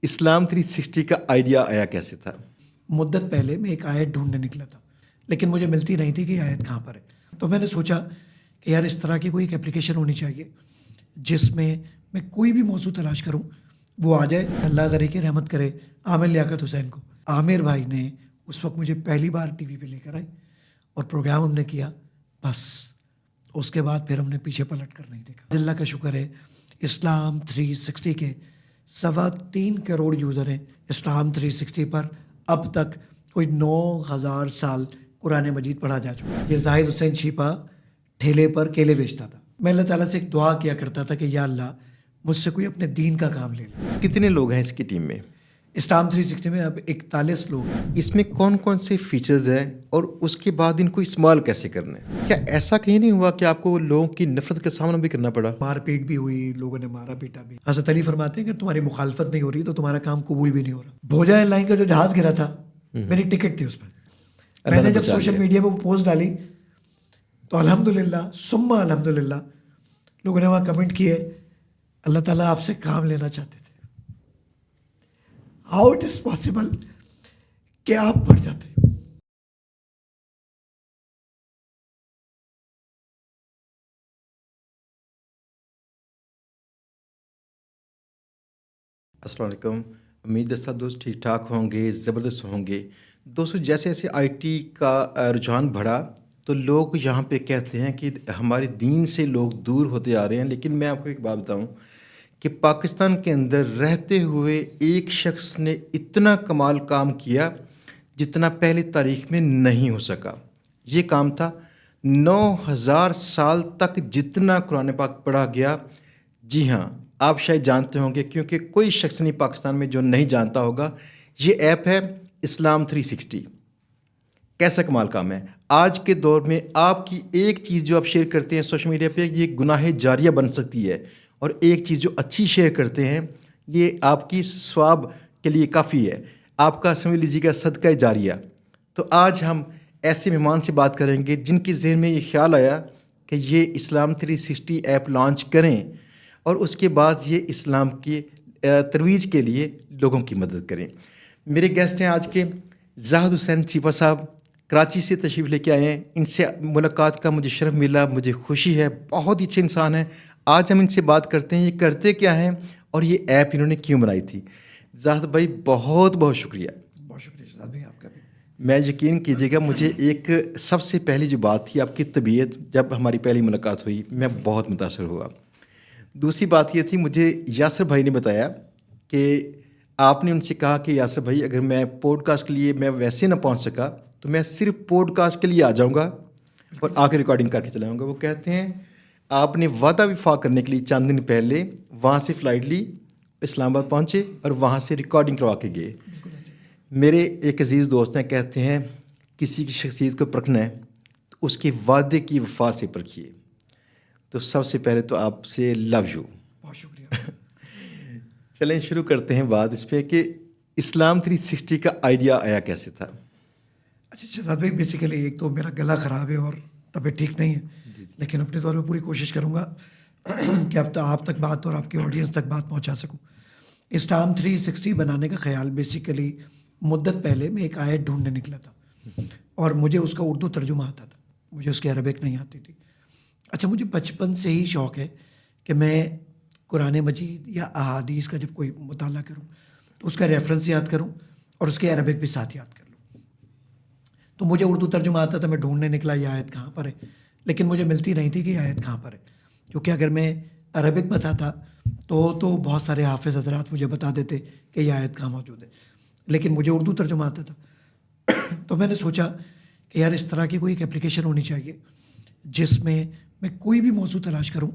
اسلام 360 کا آئیڈیا آیا کیسے تھا؟ مدت پہلے میں ایک آیت ڈھونڈنے نکلا تھا، لیکن مجھے ملتی نہیں تھی کہ یہ آیت کہاں پر ہے. تو میں نے سوچا کہ یار اس طرح کی کوئی ایک اپلیکیشن ہونی چاہیے جس میں میں کوئی بھی موضوع تلاش کروں وہ آ جائے. اللہ کرے کہ رحمت کرے عامر لیاقت حسین کو. عامر بھائی نے اس وقت مجھے پہلی بار ٹی وی پہ لے کر آئے اور پروگرام ہم نے کیا. بس اس کے بعد پھر ہم نے پیچھے پلٹ کر نہیں دیکھا. اللہ کا شکر ہے اسلام 360 کے 3.25 کروڑ یوزر ہیں. اسلام 360 پر اب تک کوئی 9,000 سال قرآن مجید پڑھا جا چکا ہے. یہ زاہد حسین چھیپا ٹھیلے پر کیلے بیچتا تھا. میں اللہ تعالیٰ سے ایک دعا کیا کرتا تھا کہ یا اللہ مجھ سے کوئی اپنے دین کا کام لے لے. کتنے لوگ ہیں اس کی ٹیم میں؟ اسلام 360 میں اب 41 لوگ ہیں. اس میں کون کون سے فیچرز ہیں اور اس کے بعد ان کو استعمال کیسے کرنا ہے؟ کیا ایسا کہیں نہیں ہوا کہ آپ کو لوگوں کی نفرت کا سامنا بھی کرنا پڑا؟ مار پیٹ بھی ہوئی، لوگوں نے مارا پیٹا بھی. حضرت علی فرماتے ہیں کہ تمہاری مخالفت نہیں ہو رہی تو تمہارا کام قبول بھی نہیں ہو رہا. بھوجا ایئر لائن کا جو جہاز گرا تھا میری ٹکٹ تھی اس پر. میں نے جب سوشل میڈیا پہ وہ پوسٹ ڈالی تو الحمدللہ ثم الحمدللہ لوگوں نے وہاں کمنٹ کیے اللہ تعالیٰ آپ سے کام لینا چاہتے تھے. ہاؤ اٹ از پاسبل کہ آپ بڑھ جاتے. السلام علیکم. امید ہے سب دوست ٹھیک ٹھاک ہوں گے، زبردست ہوں گے. دوستو جیسے جیسے آئی ٹی کا رجحان بڑھا تو لوگ یہاں پہ کہتے ہیں کہ ہمارے دین سے لوگ دور ہوتے آ رہے ہیں. لیکن میں آپ کو ایک بات بتاؤں کہ پاکستان کے اندر رہتے ہوئے ایک شخص نے اتنا کمال کام کیا جتنا پہلے تاریخ میں نہیں ہو سکا. یہ کام تھا 9,000 سال تک جتنا قرآن پاک پڑھا گیا. جی ہاں، آپ شاید جانتے ہوں گے کیونکہ کوئی شخص نہیں پاکستان میں جو نہیں جانتا ہوگا. یہ ایپ ہے اسلام 360. کیسا کمال کام ہے. آج کے دور میں آپ کی ایک چیز جو آپ شیئر کرتے ہیں سوشل میڈیا پہ یہ گناہ جاریہ بن سکتی ہے، اور ایک چیز جو اچھی شیئر کرتے ہیں یہ آپ کی ثواب کے لیے کافی ہے، آپ کا سمجھ لیجیے گا صدقہ جاریہ. تو آج ہم ایسے مہمان سے بات کریں گے جن کے ذہن میں یہ خیال آیا کہ یہ اسلام 360 ایپ لانچ کریں اور اس کے بعد یہ اسلام کی ترویج کے لیے لوگوں کی مدد کریں. میرے گیسٹ ہیں آج کے زاہد حسین چھیپا صاحب، کراچی سے تشریف لے کے آئے ہیں. ان سے ملاقات کا مجھے شرف ملا، مجھے خوشی ہے. بہت ہی اچھے انسان ہیں. آج ہم ان سے بات کرتے ہیں یہ کرتے کیا ہیں اور یہ ایپ انہوں نے کیوں بنائی تھی. زاہد بھائی بہت بہت شکریہ. بہت شکریہ شہزاد بھائی آپ کا بھی. میں یقین کیجیے گا مجھے ایک سب سے پہلی جو بات تھی آپ کی طبیعت، جب ہماری پہلی ملاقات ہوئی میں بہت متاثر ہوا. دوسری بات یہ تھی مجھے یاسر بھائی نے بتایا کہ آپ نے ان سے کہا کہ یاسر بھائی اگر میں پوڈ کاسٹ کے لیے میں ویسے نہ پہنچ سکا تو میں صرف پوڈ کاسٹ کے لیے آ جاؤں گا اور آ کے ریکارڈنگ کر کے چلا جاؤں گا. وہ کہتے ہیں آپ نے وعدہ وفا کرنے کے لیے چند دن پہلے وہاں سے فلائٹ لی، اسلام آباد پہنچے اور وہاں سے ریکارڈنگ کروا کے گئے. میرے ایک عزیز دوست ہیں کہتے ہیں کسی کی شخصیت کو پرکھنا ہے تو اس کے وعدے کی وفا سے پرکھیے. تو سب سے پہلے تو آپ سے لو یو. بہت شکریہ. چلیں شروع کرتے ہیں بات اس پہ کہ اسلام 360 کا آئیڈیا آیا کیسے تھا. اچھا شہزاد بھائی بیسیکلی ایک تو میرا گلا خراب ہے اور طبیعت ٹھیک نہیں ہے، لیکن اپنے طور پہ پوری کوشش کروں گا کہ اب آپ تک بات اور آپ کی آڈینس تک بات پہنچا سکوں. اسلام 360 بنانے کا خیال بیسیکلی مدت پہلے میں ایک آیت ڈھونڈنے نکلا تھا اور مجھے اس کا اردو ترجمہ آتا تھا، مجھے اس کی عربک نہیں آتی تھی. اچھا مجھے بچپن سے ہی شوق ہے کہ میں قرآن مجید یا احادیث کا جب کوئی مطالعہ کروں تو اس کا ریفرنس یاد کروں اور اس کے عربک بھی ساتھ یاد کر لوں. تو مجھے اردو ترجمہ آتا تھا، میں ڈھونڈنے نکلا یہ آیت کہاں پر ہے، لیکن مجھے ملتی نہیں تھی کہ یہ آیت کہاں پر ہے. کیونکہ اگر میں عربک بتاتا تو بہت سارے حافظ حضرات مجھے بتا دیتے کہ یہ آیت کہاں موجود ہے، لیکن مجھے اردو ترجمہ آتا تھا. تو میں نے سوچا کہ یار اس طرح کی کوئی ایک اپلیکیشن ہونی چاہیے جس میں میں کوئی بھی موضوع تلاش کروں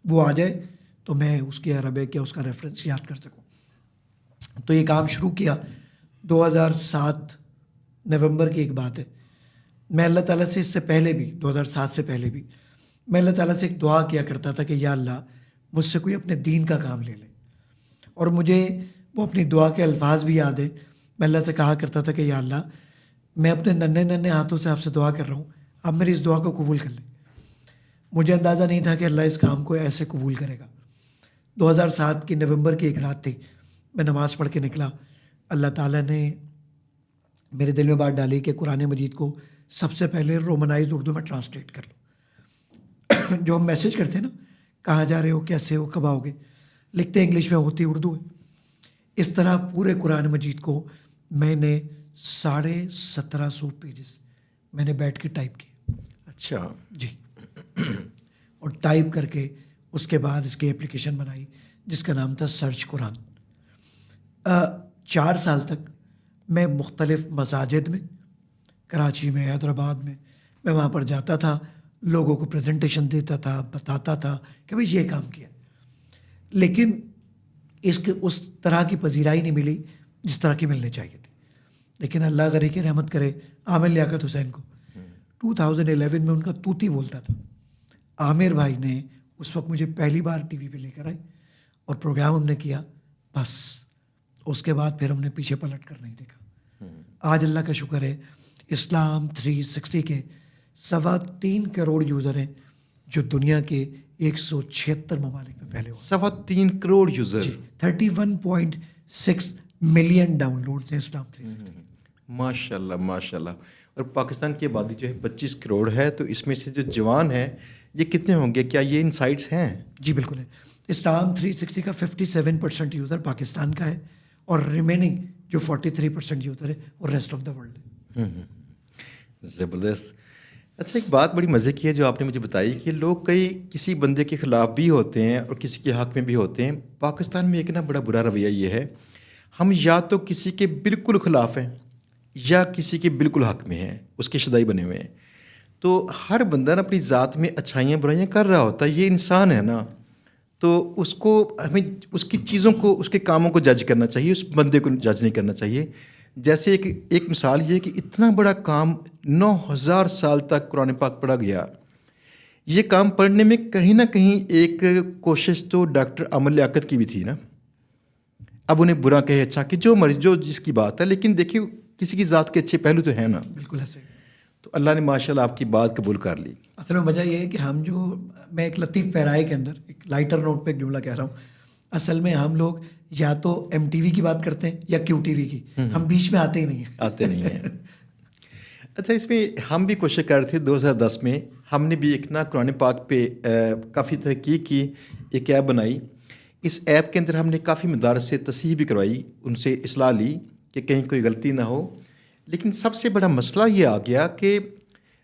وہ آ جائے تو میں اس کی عربک یا اس کا ریفرنس یاد کر سکوں. تو یہ کام شروع کیا 2007 نومبر کی ایک بات ہے. میں اللہ تعالیٰ سے اس سے پہلے بھی 2007 سے پہلے بھی میں اللہ تعالیٰ سے ایک دعا کیا کرتا تھا کہ یا اللہ مجھ سے کوئی اپنے دین کا کام لے لے. اور مجھے وہ اپنی دعا کے الفاظ بھی یاد ہیں. میں اللہ سے کہا کرتا تھا کہ یا اللہ میں اپنے ننھے ہاتھوں سے آپ سے دعا کر رہا ہوں، آپ میری اس دعا کو قبول کر لیں. مجھے اندازہ نہیں تھا کہ اللہ اس کام کو ایسے قبول کرے گا. 2007 کی نومبر کی ایک رات تھی، میں نماز پڑھ کے نکلا. اللہ تعالیٰ نے میرے دل میں بات ڈالی کہ قرآن مجید کو سب سے پہلے رومنائز اردو میں ٹرانسلیٹ کر لو. جو ہم میسج کرتے ہیں نا, کہاں جا رہے ہو, کیسے ہو, کب آؤ گے, لکھتے انگلش میں, ہوتی اردو ہے. اس طرح پورے قرآن مجید کو میں نے 1750 پیجز میں نے بیٹھ کے ٹائپ کیے. اچھا جی. اور ٹائپ کر کے اس کے بعد اس کی اپلیکیشن بنائی جس کا نام تھا سرچ قرآن. 4 سال تک میں مختلف مساجد میں, کراچی میں, حیدرآباد میں وہاں پر جاتا تھا, لوگوں کو پریزنٹیشن دیتا تھا, بتاتا تھا کہ بھائی یہ کام کیا. لیکن اس طرح کی پذیرائی نہیں ملی جس طرح کی ملنی چاہیے تھی. لیکن اللہ غری کی رحمت کرے عامر لیاقت حسین کو 2011 میں ان کا توتی بولتا تھا. عامر بھائی نے اس وقت مجھے پہلی بار ٹی وی پہ لے کر آئے اور پروگرام ہم نے کیا. بس اس کے بعد پھر ہم نے پیچھے پلٹ کر نہیں دیکھا. آج اللہ کا شکر ہے اسلام 360 کے 3.25 کروڑ یوزر ہیں جو دنیا کے 176 ممالک میں پھیلے ہوئے. 3.25 crore user. 31.6 million down loads ہیں اسلام 360. ماشاء اللہ ماشاء اللہ. اور پاکستان کی آبادی جو ہے 25 کروڑ ہے, تو اس میں سے جو جوان ہیں یہ کتنے ہوں گے, کیا یہ انسائٹس ہیں؟ جی بالکل ہے. اسلام 360 کا 57% یوزر پاکستان کا ہے اور ریمیننگ جو 43% یوزر ہے وہ ریسٹ آف دا ورلڈ ہے. زبردست. اچھا, ایک بات بڑی مزے کی ہے جو آپ نے مجھے بتائی کہ لوگ کسی بندے کے خلاف بھی ہوتے ہیں اور کسی کے حق میں بھی ہوتے ہیں. پاکستان میں ایک بڑا برا رویہ یہ ہے, ہم یا تو کسی کے بالکل خلاف ہیں یا کسی کے بالکل حق میں ہیں, اس کے شدائی بنے ہوئے ہیں. تو ہر بندہ اپنی ذات میں اچھائیاں برائیاں کر رہا ہوتا ہے, یہ انسان ہے نا, تو اس کو ہمیں اس کی چیزوں کو, اس کے کاموں کو جج کرنا چاہیے, اس بندے کو جج نہیں کرنا چاہیے. جیسے ایک مثال یہ کہ اتنا بڑا کام 9000 سال تک قرآن پاک پڑھا گیا. یہ کام پڑھنے میں کہیں نہ کہیں ایک کوشش تو ڈاکٹر عامر لیاقت کی بھی تھی نا. اب انہیں برا کہے اچھا کہ جو مرضی جو جس کی بات ہے, لیکن دیکھیے کسی کی ذات کے اچھے پہلو تو ہیں نا. بالکل ایسے. تو اللہ نے ماشاءاللہ آپ کی بات قبول کر لی. اصل میں وجہ یہ ہے کہ ہم میں ایک لطیف پیرائے کے اندر ایک لائٹر نوٹ پہ ایک جملہ کہہ رہا ہوں. اصل میں ہم لوگ یا تو MTV کی بات کرتے ہیں یا QTV کی, ہم بیچ میں آتے ہی نہیں ہیں. اچھا, اس میں ہم بھی کوشش کر رہے تھے 2010 میں, ہم نے بھی ایک قرآن پاک پہ کافی تحقیق کی, ایک ایپ بنائی. اس ایپ کے اندر ہم نے کافی مدارس سے تصحیح بھی کروائی, ان سے اصلاح لی کہ کہیں کوئی غلطی نہ ہو. لیکن سب سے بڑا مسئلہ یہ آ گیا کہ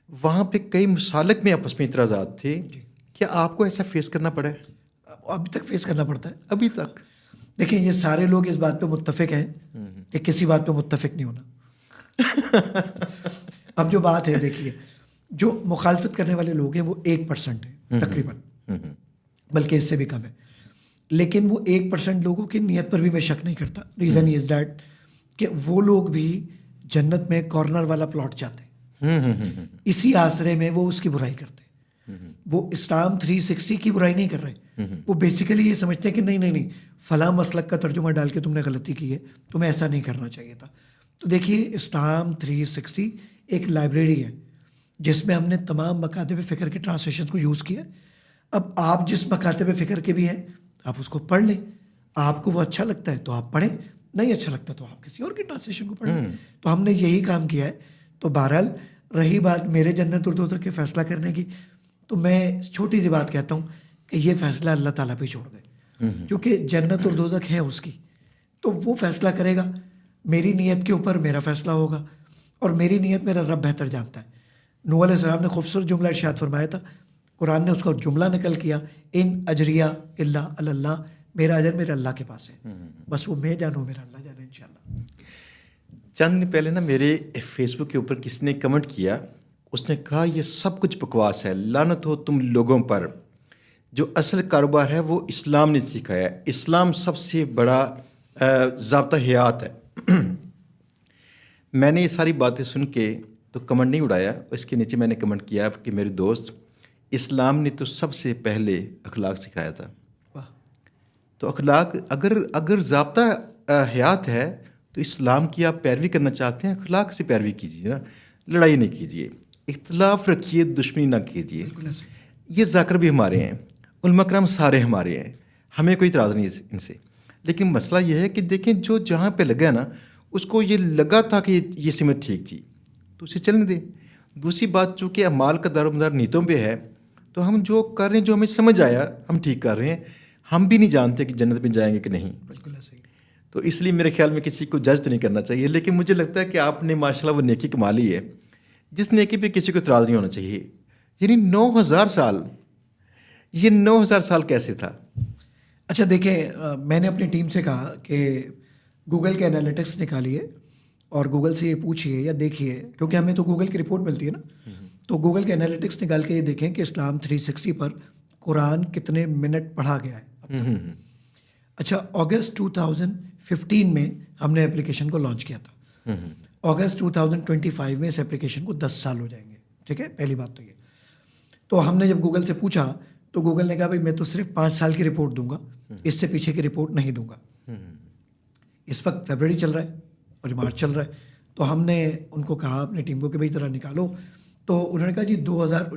وہاں پہ کئی مسالک میں آپس میں اعتراضات تھے. کیا آپ کو ایسا فیس کرنا پڑا ہے؟ ابھی تک فیس کرنا پڑتا ہے. ابھی تک دیکھیں, یہ سارے لوگ اس بات پہ متفق ہیں کہ کسی بات پہ متفق نہیں ہونا. اب جو بات ہے, دیکھیے, جو مخالفت کرنے والے لوگ ہیں وہ 1% ہیں تقریباً, بلکہ اس سے بھی کم ہے. لیکن وہ 1% لوگوں کی نیت پر بھی میں شک نہیں کرتا. ریزن از دیٹ کہ وہ لوگ بھی جنت میں کارنر والا پلاٹ چاہتے ہیں. اسی آسرے میں وہ اس کی برائی کرتے ہیں. وہ اسلام 360 کی برائی نہیں کر رہے, وہ بیسیکلی یہ سمجھتے ہیں کہ نہیں فلاں مسلک کا ترجمہ ڈال کے تم نے غلطی کی ہے, تمہیں ایسا نہیں کرنا چاہیے تھا. تو دیکھیے, اسلام 360 ایک لائبریری ہے جس میں ہم نے تمام مکاتب فکر کے ٹرانسلیشن کو یوز کیا. اب آپ جس مکاتب فکر کے بھی ہیں آپ اس کو پڑھ لیں, آپ کو وہ اچھا لگتا ہے تو آپ پڑھیں, نہیں اچھا لگتا تو آپ کسی اور کی ٹرانسلیشن کو پڑھیں. تو ہم نے یہی کام کیا ہے. تو بہرحال رہی بات میرے جنت اور دوزخ کے فیصلہ کرنے کی, تو میں چھوٹی سی بات کہتا ہوں کہ یہ فیصلہ اللہ تعالیٰ پہ چھوڑ دیں, کیونکہ جنت اور دوزخ ہے اس کی, تو وہ فیصلہ کرے گا. میری نیت کے اوپر میرا فیصلہ ہوگا, اور میری نیت میرا رب بہتر جانتا ہے. نوح علیہ السلام نے خوبصورت جملہ ارشاد فرمایا تھا, قرآن نے اس کا جملہ نقل کیا, ان اجریہ الا علی اللہ, میرا اجر میرے اللہ کے پاس ہے, بس وہ میں جانوں میرا اللہ جانے انشاءاللہ. چند دن پہلے میرے فیس بک کے اوپر کسی نے کمنٹ کیا, اس نے کہا یہ سب کچھ بکواس ہے, لعنت ہو تم لوگوں پر, جو اصل کاروبار ہے وہ اسلام نے سکھایا ہے, اسلام سب سے بڑا ضابطہ حیات ہے. میں نے یہ ساری باتیں سن کے تو کمنٹ نہیں اڑایا, اس کے نیچے میں نے کمنٹ کیا کہ میرے دوست, اسلام نے تو سب سے پہلے اخلاق سکھایا تھا. تو اخلاق اگر ضابطہ حیات ہے تو اسلام کی آپ پیروی کرنا چاہتے ہیں, اخلاق سے پیروی کیجیے نا, لڑائی نہیں کیجیے, اختلاف رکھیے, دشمنی نہ کیجیے. یہ ذاکر بھی ہمارے ہیں, علماء کرام سارے ہمارے ہیں, ہمیں کوئی اعتراض نہیں ان سے. لیکن مسئلہ یہ ہے کہ دیکھیں جو جہاں پہ لگا نا اس کو یہ لگا تھا کہ یہ سمت ٹھیک تھی تو اسے چلنے دیں. دوسری بات چونکہ اعمال کا دار و مدار نیتوں پہ ہے تو ہم جو کر رہے ہیں جو ہمیں سمجھ آیا ہم ٹھیک کر رہے ہیں. ہم بھی نہیں جانتے کہ جنت میں جائیں گے کہ نہیں. بالکل ایسے ہی. تو اس لیے میرے خیال میں کسی کو جج تو نہیں کرنا چاہیے. لیکن مجھے لگتا ہے کہ آپ نے ماشاء اللہ وہ نیکی کما لی ہے جس نیکی پہ کسی کو اعتراض نہیں ہونا چاہیے. یعنی 9000 سال, یہ 9000 سال کیسے تھا؟ اچھا دیکھیں, میں نے اپنی ٹیم سے کہا کہ گوگل کے انالیٹکس نکالیے اور گوگل سے یہ پوچھیے یا دیکھیے, کیونکہ ہمیں تو گوگل کی رپورٹ ملتی ہے نا, تو گوگل کے انالیٹکس نکال کے یہ دیکھیں کہ اسلام 360 پر قرآن کتنے منٹ پڑھا گیا ہے اب تک. اچھا, اگست 2015 میں ہم نے اپلیکیشن کو لانچ کیا تھا. اگست 2025 میں اس اپلیکیشن کو 10 سال ہو جائیں گے. ٹھیک ہے, پہلی بات تو یہ. تو ہم نے جب گوگل سے پوچھا تو گوگل نے کہا بھائی میں تو صرف 5 سال کی رپورٹ دوں گا, اس سے پیچھے کی رپورٹ نہیں دوں گا. اس وقت فیبرری چل رہا ہے اور مارچ چل رہا ہے. تو ہم نے ان کو کہا اپنی ٹیم کو کہ بھائی ذرا نکالو. تو انہوں نے کہا جی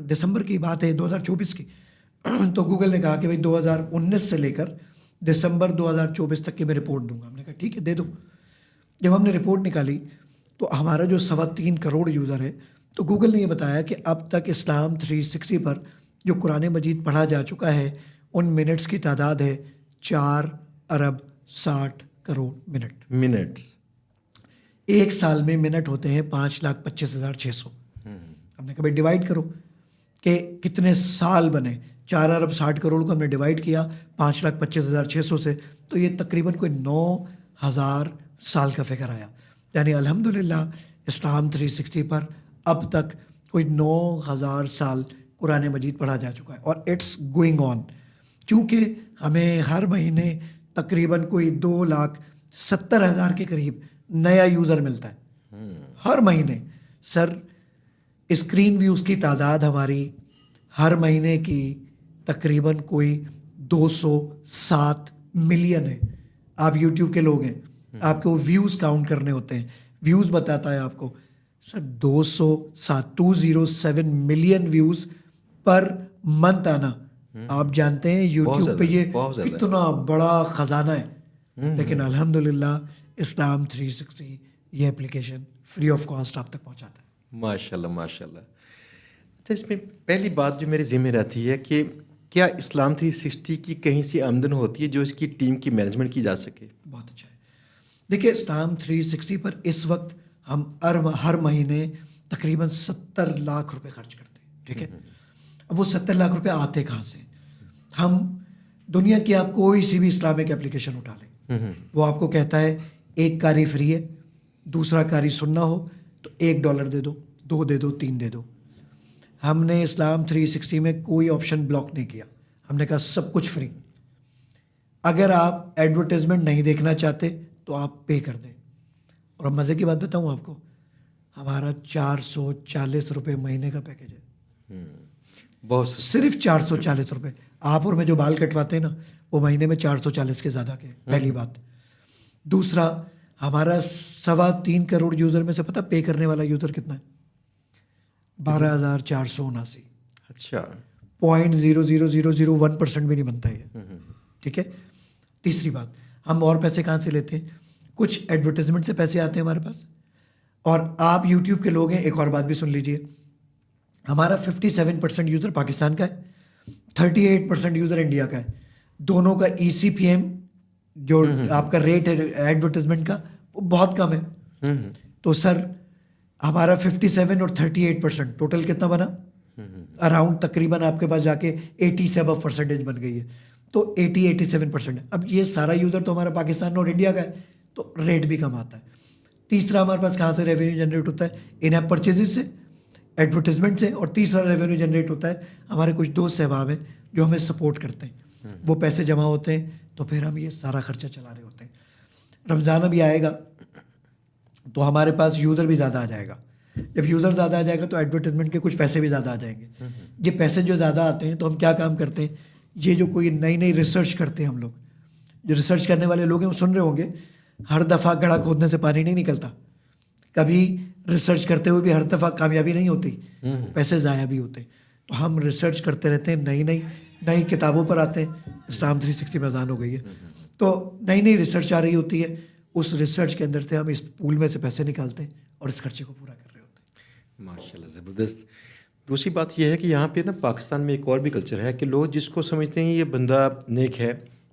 دسمبر کی بات ہے 2024 کی. تو گوگل نے کہا کہ بھائی 2019 سے لے کر دسمبر 2024 تک کی میں رپورٹ دوں گا. ہم نے کہا ٹھیک ہے دے دو. جب ہم نے رپورٹ نکالی تو ہمارا جو 3.25 کروڑ یوزر ہے, تو گوگل نے یہ بتایا کہ اب تک اسلام 360 پر جو قرآن مجید پڑھا جا چکا ہے ان منٹس کی تعداد ہے 4 ارب 60 کروڑ منٹس. ایک سال میں منٹ ہوتے ہیں 5,25,600. ہم نے کہا بھائی ڈیوائڈ کرو کہ کتنے سال بنے. 4 ارب 60 کروڑ کو ہم نے ڈیوائڈ کیا 5,25,600 سے, تو یہ تقریباً کوئی 9,000 سال کا فگر آیا. یعنی الحمدللہ اسلام 360 پر اب تک کوئی 9,000 سال قرآن مجید پڑھا جا چکا ہے اور اٹس گوئنگ آن. چونکہ ہمیں ہر مہینے تقریباً کوئی 2,70,000 کے قریب نیا یوزر ملتا ہے ہر مہینے. سر اسکرین ویوز کی تعداد ہماری ہر مہینے کی تقریباً کوئی 207 ملین ہے. آپ یوٹیوب کے لوگ ہیں, آپ کو ویوز کاؤنٹ کرنے ہوتے ہیں, ویوز بتاتا ہے آپ کو. سر 207 ملین ویوز پر منتھ آنا, آپ جانتے ہیں یوٹیوب پہ یہ کتنا بڑا خزانہ ہے. لیکن الحمدللہ اسلام 360 یہ اپلیکیشن فری آف کاسٹ آپ تک پہنچاتا ہے. ماشاء اللہ ماشاء اللہ. اچھا, اس میں پہلی بات جو میرے ذہن میں رہتی ہے کہ کیا اسلام 360 کی کہیں سے آمدن ہوتی ہے جو اس کی ٹیم کی مینجمنٹ کی جا سکے؟ بہت اچھا ہے. دیکھیے اسلام 360 پر اس وقت ہم ہر مہینے تقریباً 70 لاکھ روپے خرچ کرتے ہیں. ٹھیک ہے, اب وہ 70 لاکھ روپے آتے کہاں سے؟ ہم دنیا کی آپ کوئی سی بھی اسلامک اپلیکیشن اٹھا لیں, وہ آپ کو کہتا ہے ایک قاری فری ہے, دوسرا قاری سننا ہو تو $1 دے دو, 2 دے دو, 3 دے دو. ہم نے اسلام 360 میں کوئی آپشن بلاک نہیں کیا. ہم نے کہا سب کچھ فری. اگر آپ ایڈورٹیزمنٹ نہیں دیکھنا چاہتے تو آپ پے کر دیں. اور اب مزے کی بات بتاؤں آپ کو, ہمارا 440 روپے مہینے کا پیکیج ہے. بہت صرف 440 روپے. آپ اور میں جو بال کٹواتے ہیں نا وہ مہینے میں 440 کے زیادہ کے. پہلی بات. دوسرا, ہمارا 3.25 کروڑ یوزر میں سے پتہ پے کرنے والا یوزر کتنا ہے؟ 12,479. اچھا, 0.0001% بھی نہیں بنتا یہ. ٹھیک ہے. تیسری بات, ہم اور پیسے کہاں سے لیتے ہیں؟ کچھ ایڈورٹیزمنٹ سے پیسے آتے ہیں ہمارے پاس. اور آپ یوٹیوب کے لوگ ہیں, ایک اور بات بھی سن لیجئے, ہمارا 57% یوزر پاکستان کا ہے, 38% یوزر انڈیا کا ہے. دونوں کا ECPM جو آپ کا ریٹ ہے ایڈورٹیزمنٹ کا وہ بہت کم ہے. تو سر ہمارا 57 اور 38% ٹوٹل کتنا بنا؟ اراؤنڈ تقریباً آپ کے پاس جا کے 80 سے ابو پرسنٹیج بن گئی ہے. تو 87%. اب یہ سارا یوزر تو ہمارا پاکستان اور انڈیا کا ہے تو ریٹ بھی کم آتا ہے. تیسرا ہمارے پاس کہاں سے ریونیو جنریٹ ہوتا ہے؟ ان ایپ پرچیزز سے, ایڈورٹیزمنٹ سے. اور تیسرا ریونیو جنریٹ ہوتا ہے ہمارے کچھ دوست احباب ہیں جو ہمیں سپورٹ کرتے ہیں, وہ پیسے جمع ہوتے ہیں تو پھر ہم یہ سارا خرچہ چلا رہے ہوتے ہیں. رمضان ابھی آئے گا تو ہمارے پاس یوزر بھی زیادہ آ جائے گا. جب یوزر زیادہ آ جائے گا تو ایڈورٹیزمنٹ کے کچھ پیسے بھی زیادہ آ جائیں گے. یہ پیسے جو زیادہ آتے ہیں تو ہم کیا کام کرتے ہیں, یہ جو کوئی نئی ریسرچ کرتے ہیں ہم لوگ, جو ریسرچ کرنے والے لوگ ہیں وہ سن رہے ہوں گے, ہر دفعہ گڑھا کھودنے سے پانی نہیں نکلتا. کبھی ریسرچ کرتے ہوئے بھی ہر دفعہ کامیابی نہیں ہوتی, پیسے ضائع بھی ہوتے. تو ہم ریسرچ کرتے رہتے ہیں, نئی کتابوں پر آتے ہیں. اسلام 360 میں اذان ہو گئی ہے تو نئی نئی ریسرچ آ رہی ہوتی ہے, اس ریسرچ کے اندر سے ہم اس پول میں سے پیسے نکالتے ہیں اور اس خرچے کو پورا کر رہے ہوتے ہیں. ماشاء اللہ, زبردست. دوسری بات یہ ہے کہ یہاں پہ نا پاکستان میں ایک اور بھی کلچر ہے کہ لوگ جس کو سمجھتے ہیں یہ بندہ نیک ہے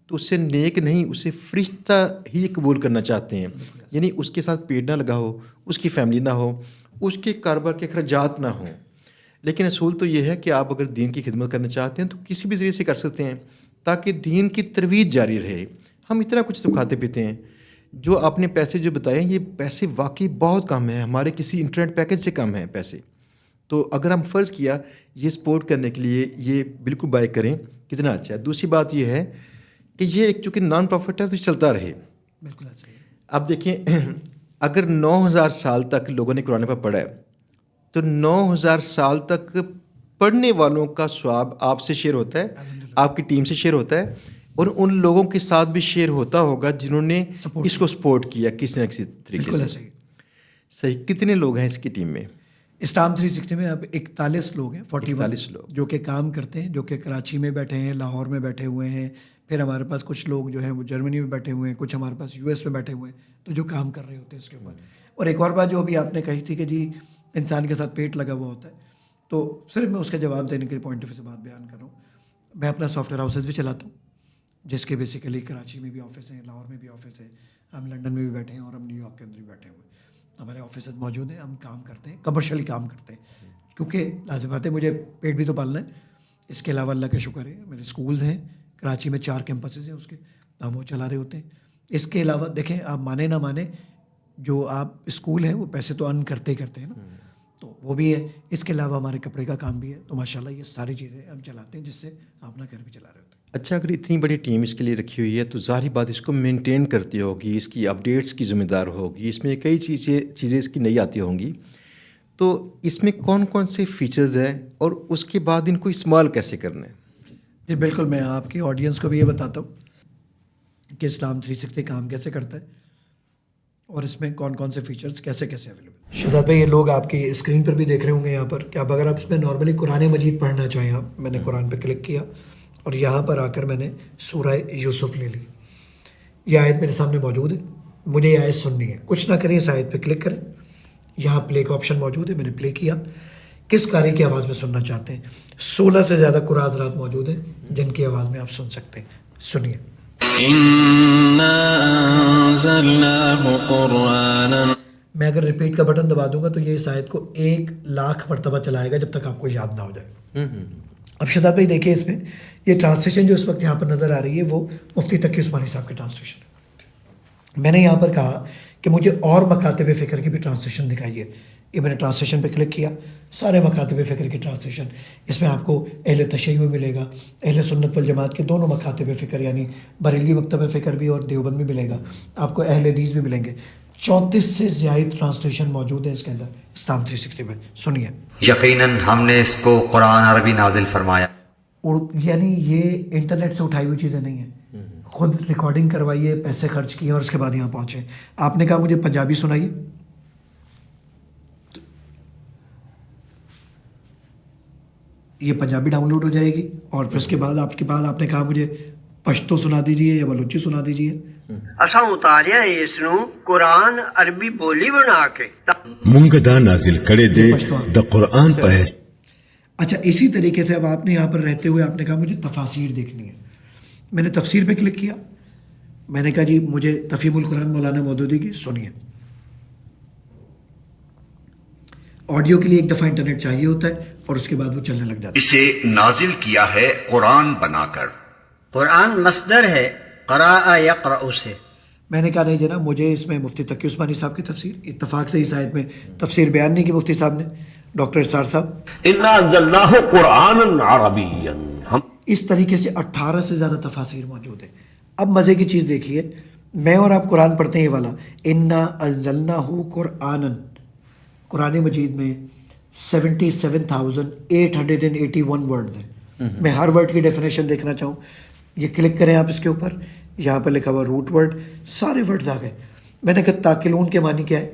تو اس سے نیک نہیں, اسے فرشتہ ہی قبول کرنا چاہتے ہیں. یعنی اس کے ساتھ پیٹ نہ لگا ہو, اس کی فیملی نہ ہو, اس کے کاروبار کے اخراجات نہ ہوں. لیکن اصول تو یہ ہے کہ آپ اگر دین کی خدمت کرنا چاہتے ہیں تو کسی بھی ذریعے سے کر سکتے ہیں تاکہ دین کی ترویج جاری رہے. ہم اتنا کچھ تو کھاتے پیتے ہیں. جو آپ نے پیسے جو بتائے یہ پیسے واقعی بہت کم ہیں, ہمارے کسی انٹرنیٹ پیکج سے کم ہیں پیسے. تو اگر ہم فرض کیا یہ سپورٹ کرنے کے لیے یہ بالکل بائی کریں کتنا اچھا ہے. دوسری بات یہ ہے کہ یہ ایک چونکہ نان پروفٹ ہے تو چلتا رہے. بالکل صحیح. اب دیکھیں اگر 9000 سال تک لوگوں نے قرآن پاک پڑھا ہے تو 9000 سال تک پڑھنے والوں کا ثواب آپ سے شیئر ہوتا ہے, آپ کی ٹیم سے شیئر ہوتا ہے, اور ان لوگوں کے ساتھ بھی شیئر ہوتا ہوگا جنہوں نے اس کو سپورٹ کیا کسی نہ کسی طریقے سے. صحیح. کتنے لوگ ہیں اس کی ٹیم میں؟ اسلام 360 میں اب 41 لوگ ہیں, 41 لوگ جو کہ کام کرتے ہیں, جو کہ کراچی میں بیٹھے ہیں, لاہور میں بیٹھے ہوئے ہیں. پھر ہمارے پاس کچھ لوگ جو ہیں وہ جرمنی میں بیٹھے ہوئے ہیں, کچھ ہمارے پاس US میں بیٹھے ہوئے ہیں, تو جو کام کر رہے ہوتے ہیں اس کے اوپر. اور ایک اور بات جو ابھی آپ نے کہی تھی کہ جی انسان کے ساتھ پیٹ لگا ہوا ہوتا ہے, تو صرف میں اس کا جواب دینے کے پوائنٹ آف ویو سے بات بیان کر رہا ہوں. میں اپنا سافٹ ویئر ہاؤسز بھی چلاتا ہوں جس کے بیسیکلی کراچی میں بھی آفس ہیں, لاہور میں بھی آفس ہے, ہم لنڈن میں بھی بیٹھے ہیں اور ہم نیو یارک کے اندر بھی بیٹھے ہوئے ہیں. ہمارے آفیسز موجود ہیں, ہم کام کرتے ہیں, کمرشلی کام کرتے ہیں, کیونکہ لازم بات ہے مجھے پیٹ بھی تو پالنا ہے. اس کے علاوہ اللہ کا شکر ہے میرے اسکولز ہیں کراچی میں, 4 کیمپسز ہیں اس کے, ہم وہ چلا رہے ہوتے ہیں. اس کے علاوہ دیکھیں آپ مانے نہ مانے جو آپ اسکول ہیں وہ پیسے تو ارن کرتے ہی کرتے ہیں نا, تو وہ بھی ہے. اس کے علاوہ ہمارے کپڑے کا کام بھی ہے. تو ماشاءاللہ یہ ساری چیزیں ہم چلاتے ہیں جس سے ہم اپنا گھر بھی چلا رہے ہوتے ہیں. اچھا, اگر اتنی بڑی ٹیم اس کے لیے رکھی ہوئی ہے تو ظاہری بات اس کو مینٹین کرتی ہوگی, اس کی اپڈیٹس کی ذمہ دار ہوگی, اس میں کئی چیزیں اس کی نئی آتی ہوں گی. تو اس میں کون کون سے فیچرز ہیں اور اس کے بعد ان کو استعمال کیسے کرنا ہے؟ جی بالکل, میں آپ کی آڈینس کو بھی یہ بتاتا ہوں کہ اسلام 360 کام کیسے کرتا ہے اور اس میں کون کون سے فیچرز کیسے کیسے اویلیبل. شہزاد بھائی, یہ لوگ آپ کی اسکرین پر بھی دیکھ رہے ہوں گے یہاں پر کہ اب اگر آپ اس میں نارملی قرآن مجید پڑھنا چاہیں, آپ میں نے قرآن پہ کلک کیا اور یہاں پر آ کر میں نے سورہ یوسف لے لی. یہ آیت میرے سامنے موجود ہے, مجھے یہ آیت سننی ہے. کچھ نہ کریں, اس آیت پہ کلک کریں, یہاں پلے کا آپشن موجود ہے, میں نے پلے کیا. کس قاری کی آواز میں سننا چاہتے ہیں؟ 16 سے زیادہ قرآن حضرات موجود ہیں جن کی آواز میں آپ سن سکتے ہیں. سنیے. اِنَّا أَنزَلْنَاهُ قُرْآنًا. میں اگر ریپیٹ کا بٹن دبا دوں گا تو یہ اس آیت کو 1,00,000 مرتبہ چلائے گا جب تک آپ کو یاد نہ ہو جائے. اب شہزاد بھائی دیکھیے, اس میں یہ ٹرانسلیشن جو اس وقت یہاں پر نظر آ رہی ہے وہ مفتی تقی عثمانی صاحب کی ٹرانسلیشن ہے. میں نے یہاں پر کہا کہ مجھے اور مکاتب فکر کی بھی ٹرانسلیشن دکھائیے. یہ میں نے ٹرانسلیشن پہ کلک کیا, سارے مکاتب فکر کی ٹرانسلیشن. اس میں آپ کو اہل تشیع ملے گا, اہل سنت والجماعت کے دونوں مکاتب فکر یعنی بریلوی مکتب فکر بھی اور دیوبند بھی ملے گا, آپ کو اہل حدیث بھی ملیں گے. 34 سے زائد ٹرانسلیشن موجود ہے اس کے اندر اسلام 360 میں. سنیے. یقیناً ہم نے اس کو قرآن عربی نازل فرمایا. یعنی یہ انٹرنیٹ سے اٹھائی ہوئی چیزیں نہیں ہیں, خود ریکارڈنگ کروائیے, پیسے خرچ کیے اور اس کے بعد یہاں پہنچے. آپ نے کہا مجھے پنجابی سنائیے, یہ پنجابی ڈاؤن لوڈ ہو جائے گی, اور پھر اس کے بعد آپ نے کہا مجھے پشتو سنا دیجیے یا بلوچی سنا دیجیے. اساں اتاریا اس نو قرآن عربی بولی بنا کے منگدا نازل کرے دے دا قرآن پہ. اچھا, اسی طریقے سے اب آپ نے یہاں پر رہتے ہوئے آپ نے کہا مجھے تفاسیر دیکھنی ہے. میں نے تفسیر پہ کلک کیا, میں نے کہا جی مجھے تفہیم القرآن مولانا مودودی کی سنیے. آڈیو کے لیے ایک دفعہ انٹرنیٹ چاہیے ہوتا ہے اور اس کے بعد وہ چلنے لگ جاتا ہے. اسے نازل کیا ہے قرآن بنا کر. قرآن مصدر ہے قراء یقرأ سے. میں نے کہا نہیں جناب, مجھے اس میں مفتی تقی عثمانی صاحب کی تفسیر, اتفاق سے اس آیت میں تفسیر بیان نہیں کی مفتی صاحب نے, ڈاکٹر اسرار صاحب. اِنَّا أَنزَلْنَاهُ قُرْآنًا عَرَبِيًّا. اس طریقے سے 18 سے زیادہ تفاسیر موجود ہیں. اب مزے کی چیز دیکھیے, میں اور آپ قرآن پڑھتے ہیں یہ والا اِنَّا أَنزَلْنَاهُ قُرْآنًا, قرآن مجید میں 77,881 ورڈز ہیں. میں ہر ورڈ کی ڈیفینیشن دیکھنا چاہوں, یہ کلک کریں آپ اس کے اوپر, یہاں پر لکھا ہوا روٹ ورڈ, سارے ورڈز آ گئے. میں نے کہا تاکلون کے معنی کیا ہے,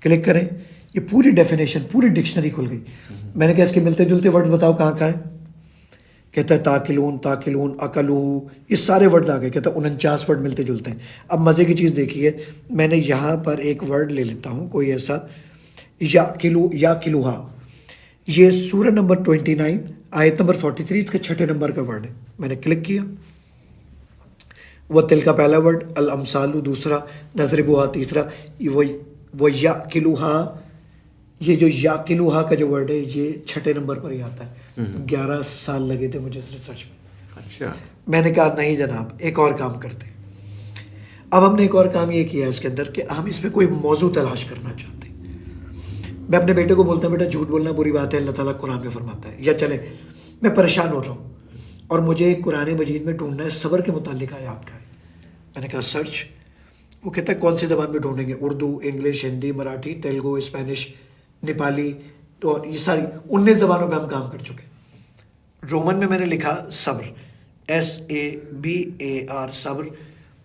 کلک کریں, یہ پوری ڈیفینیشن پوری ڈکشنری کھل گئی. میں نے کہا اس کے ملتے جلتے ورڈز بتاؤ کہاں کہاں ہیں, کہتا ہے تاکلون تاکلون اکلو، یہ سارے ورڈ آ گئے، کہتا ہے 49 ورڈ ملتے جلتے ہیں۔ اب مزے کی چیز دیکھیے، میں نے یہاں پر ایک ورڈ لے لیتا ہوں کوئی ایسا، یا کلو یا کلوہا، یہ سورہ نمبر 29 آیت نمبر 43 اس کے 6 نمبر کا ورڈ ہے۔ میں نے کلک کیا، وہ تل کا پہلا ورڈ، الامثال دوسرا، نضربھا تیسرا، وہ یا کلوہا، یہ جو یا کلوہا کا جو ورڈ ہے یہ 6 نمبر پر ہی آتا ہے۔ 11 سال لگے تھے مجھے اس ریسرچ میں۔ اچھا، میں نے کہا نہیں جناب، ایک اور کام کرتے ہیں۔ اب ہم نے ایک اور کام یہ کیا اس کے اندر کہ ہم اس میں کوئی موضوع تلاش کرنا چاہتے ہیں۔ میں اپنے بیٹے کو بولتا ہوں بیٹا جھوٹ بولنا بری بات ہے، اللہ تعالیٰ قرآن میں فرماتا ہے، یا چلے میں پریشان ہو رہا ہوں اور مجھے قرآن مجید میں ڈھونڈنا ہے صبر کے متعلق آیات کا ہے۔ میں نے کہا سرچ، وہ کہتا ہے کون سی زبان میں ڈھونڈیں گے؟ اردو، انگلش، ہندی، مراٹھی، تیلگو، اسپینش، نیپالی، تو یہ ساری 19 زبانوں پہ ہم کام کر چکے۔ رومن میں نے لکھا صبر، SABAR صبر،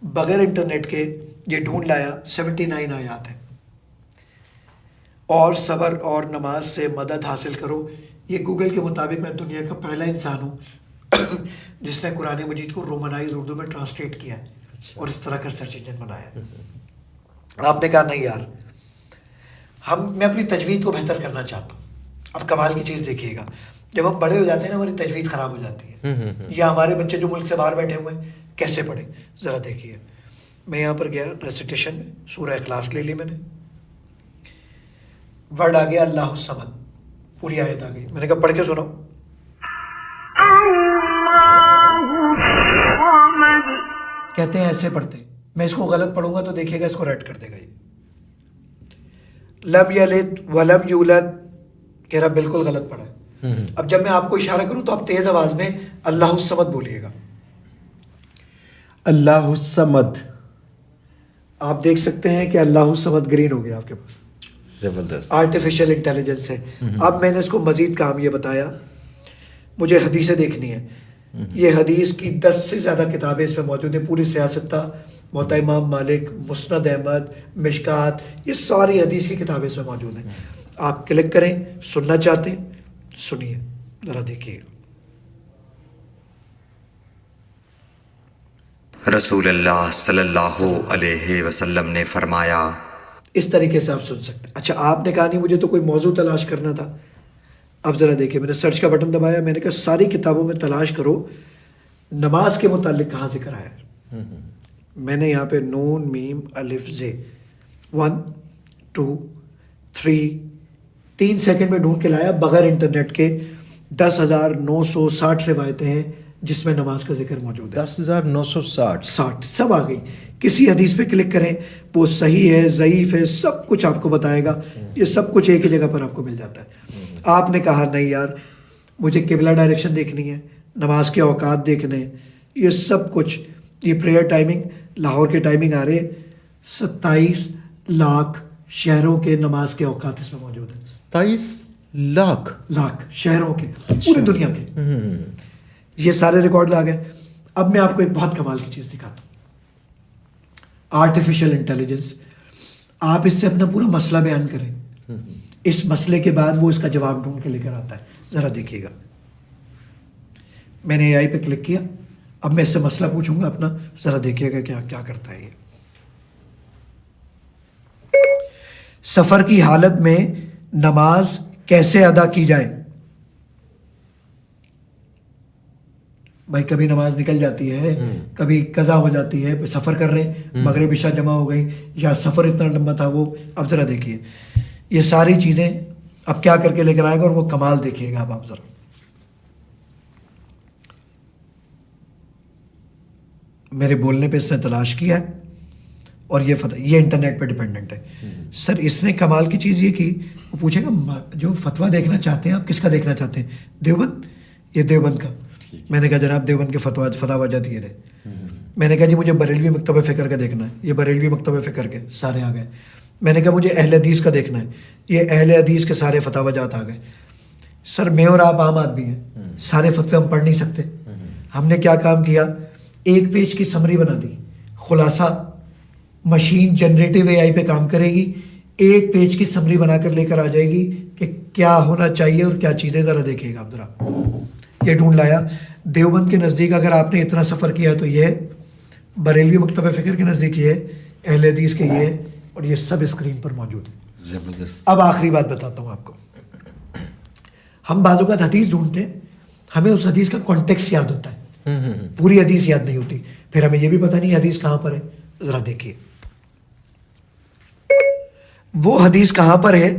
بغیر انٹرنیٹ کے یہ ڈھونڈ لایا، 79 آیات ہیں۔ اور صبر اور نماز سے مدد حاصل کرو، یہ گوگل کے مطابق میں دنیا کا پہلا انسان ہوں جس نے قرآن مجید کو رومنائز اردو میں ٹرانسلیٹ کیا ہے اور اس طرح کا سرچ انجن بنایا ہے۔ آپ نے کہا نہیں یار، میں اپنی تجوید کو بہتر کرنا چاہتا ہوں۔ اب کمال کی چیز دیکھیے گا، جب ہم بڑے ہو جاتے ہیں نا ہماری تجوید خراب ہو جاتی ہے، یا ہمارے بچے جو ملک سے باہر بیٹھے ہوئے ہیں کیسے پڑھیں، ذرا دیکھیے۔ میں یہاں پر گیا ریسیٹیشن میں، سورہ اخلاص لے لی میں نے، ورڈ آ گیا اللہ الصمد، پوری آیت آ گئی۔ میں نے کہا پڑھ کے سنو، کہتے ہیں ایسے پڑھتے ہیں، میں اس کو غلط پڑھوں گا تو دیکھیے گا اس کو ریڈ کر دے گا یہ۔ لم یلد ولم یولد، کہہ رہا بالکل غلط پڑھا ہے۔ اب جب میں آپ کو اشارہ کروں تو آپ تیز آواز میں اللہ الصمد بولیے گا۔ اللہ الصمد، آپ دیکھ سکتے ہیں کہ اللہ الصمد گرین ہو گیا آپ کے پاس، زبردست۔ آرٹیفیشل انٹیلیجنس ہے۔ اب میں نے اس کو مزید کام یہ بتایا، مجھے حدیثیں دیکھنی ہے۔ یہ حدیث کی 10 سے زیادہ کتابیں اس میں موجود ہیں، پوری سیاستہ، موطا امام مالک، مسند احمد، مشکات، یہ ساری حدیث کی کتابیں اس میں موجود ہیں۔ آپ کلک کریں، سننا چاہتے ہیں سنیے، ذرا دیکھیے گا۔ رسول اللہ صلی اللہ علیہ وسلم نے فرمایا، اس طریقے سے آپ سن سکتے ہیں۔ اچھا آپ نے کہا نہیں مجھے تو کوئی موضوع تلاش کرنا تھا، اب ذرا دیکھیں، میں نے سرچ کا بٹن دبایا، میں نے کہا ساری کتابوں میں تلاش کرو نماز کے متعلق کہاں ذکر آیا ہے۔ میں نے یہاں پہ نون میم الف ز 1 2 3 3 سیکنڈ میں ڈھونڈ کے لایا بغیر انٹرنیٹ کے۔ 10,960 روایتیں ہیں جس میں نماز کا ذکر موجود ہے۔ 10,960 سب آ گئی۔ کسی حدیث پہ کلک کریں، وہ صحیح ہے ضعیف ہے سب کچھ آپ کو بتائے گا، یہ سب کچھ ایک ہی جگہ پر آپ کو مل جاتا ہے۔ آپ نے کہا نہیں یار مجھے قبلہ ڈائریکشن دیکھنی ہے، نماز کے اوقات دیکھنے ہیں، یہ سب کچھ، یہ پریئر ٹائمنگ، لاہور کے ٹائمنگ آ رہے 27 لاکھ شہروں کے نماز کے اوقات اس میں موجود ہیں۔ 27 لاکھ شہروں کے، پوری دنیا کے، یہ سارے ریکارڈ آ گئے۔ اب میں آپ کو ایک بہت کمال کی چیز دکھاتا ہوں، آرٹیفیشل انٹیلیجنس۔ آپ اس سے اپنا پورا مسئلہ بیان کریں، اس مسئلے کے بعد وہ اس کا جواب ڈھونڈ کے لے کر آتا ہے۔ ذرا دیکھیے گا، میں نے اے آئی پہ کلک کیا، اب میں اس سے مسئلہ پوچھوں گا اپنا، ذرا دیکھیے گا کیا کرتا ہے یہ۔ سفر کی حالت میں نماز کیسے ادا کی جائے؟ بھائی کبھی نماز نکل جاتی ہے، کبھی قضا ہو جاتی ہے، سفر کر رہے ہیں، مغرب عشاء جمع ہو گئی، یا سفر اتنا لمبا تھا وہ۔ اب ذرا دیکھیے یہ ساری چیزیں اب کیا کر کے لے کر آئے گا، اور وہ کمال دیکھیے گا اب آپ ذرا۔ میرے بولنے پہ اس نے تلاش کیا ہے، اور یہ انٹرنیٹ پہ ڈیپینڈنٹ ہے۔ سر اس نے کمال کی چیز یہ کی، وہ پوچھے گا جو فتویٰ دیکھنا چاہتے ہیں آپ کس کا دیکھنا چاہتے ہیں؟ دیوبند، یہ دیوبند کا۔ میں نے کہا جناب دیوبند کے فتوا جات یہ رہے۔ میں نے کہا جی مجھے بریلوی مکتب فکر کا دیکھنا ہے، یہ بریلوی مکتب فکر کے سارے آ گئے۔ میں نے کہا مجھے اہل حدیث کا دیکھنا ہے، یہ اہل حدیث کے سارے فتوا جات آ گئے۔ سر میں اور آپ عام آدمی ہیں، سارے فتوے ہم پڑھ نہیں سکتے۔ ہم نے کیا کام کیا، ایک پیج کی سمری بنا دی، خلاصہ مشین جنریٹو اے آئی پہ کام کرے گی، ایک پیج کی سمری بنا کر لے کر آ جائے گی کہ کیا ہونا چاہیے اور کیا چیزیں۔ ذرا دیکھیے گا آپ ذرا، یہ ڈھونڈ لایا. دیوبند کے نزدیک اگر آپ نے اتنا سفر کیا تو یہ, بریلوی مکتبہ فکر کے نزدیک یہ, اہل حدیث کے یہ, اور یہ سب اسکرین پر موجود ہے. زبردست. اب آخری بات بتاتا ہوں آپ کو. ہم بعض اوقات حدیث ڈھونڈتے ہیں, ہمیں اس حدیث کا کانٹیکسٹ یاد ہوتا ہے, پوری حدیث یاد نہیں ہوتی, پھر ہمیں یہ بھی پتہ نہیں حدیث کہاں پر ہے. ذرا دیکھیے وہ حدیث کہاں پر ہے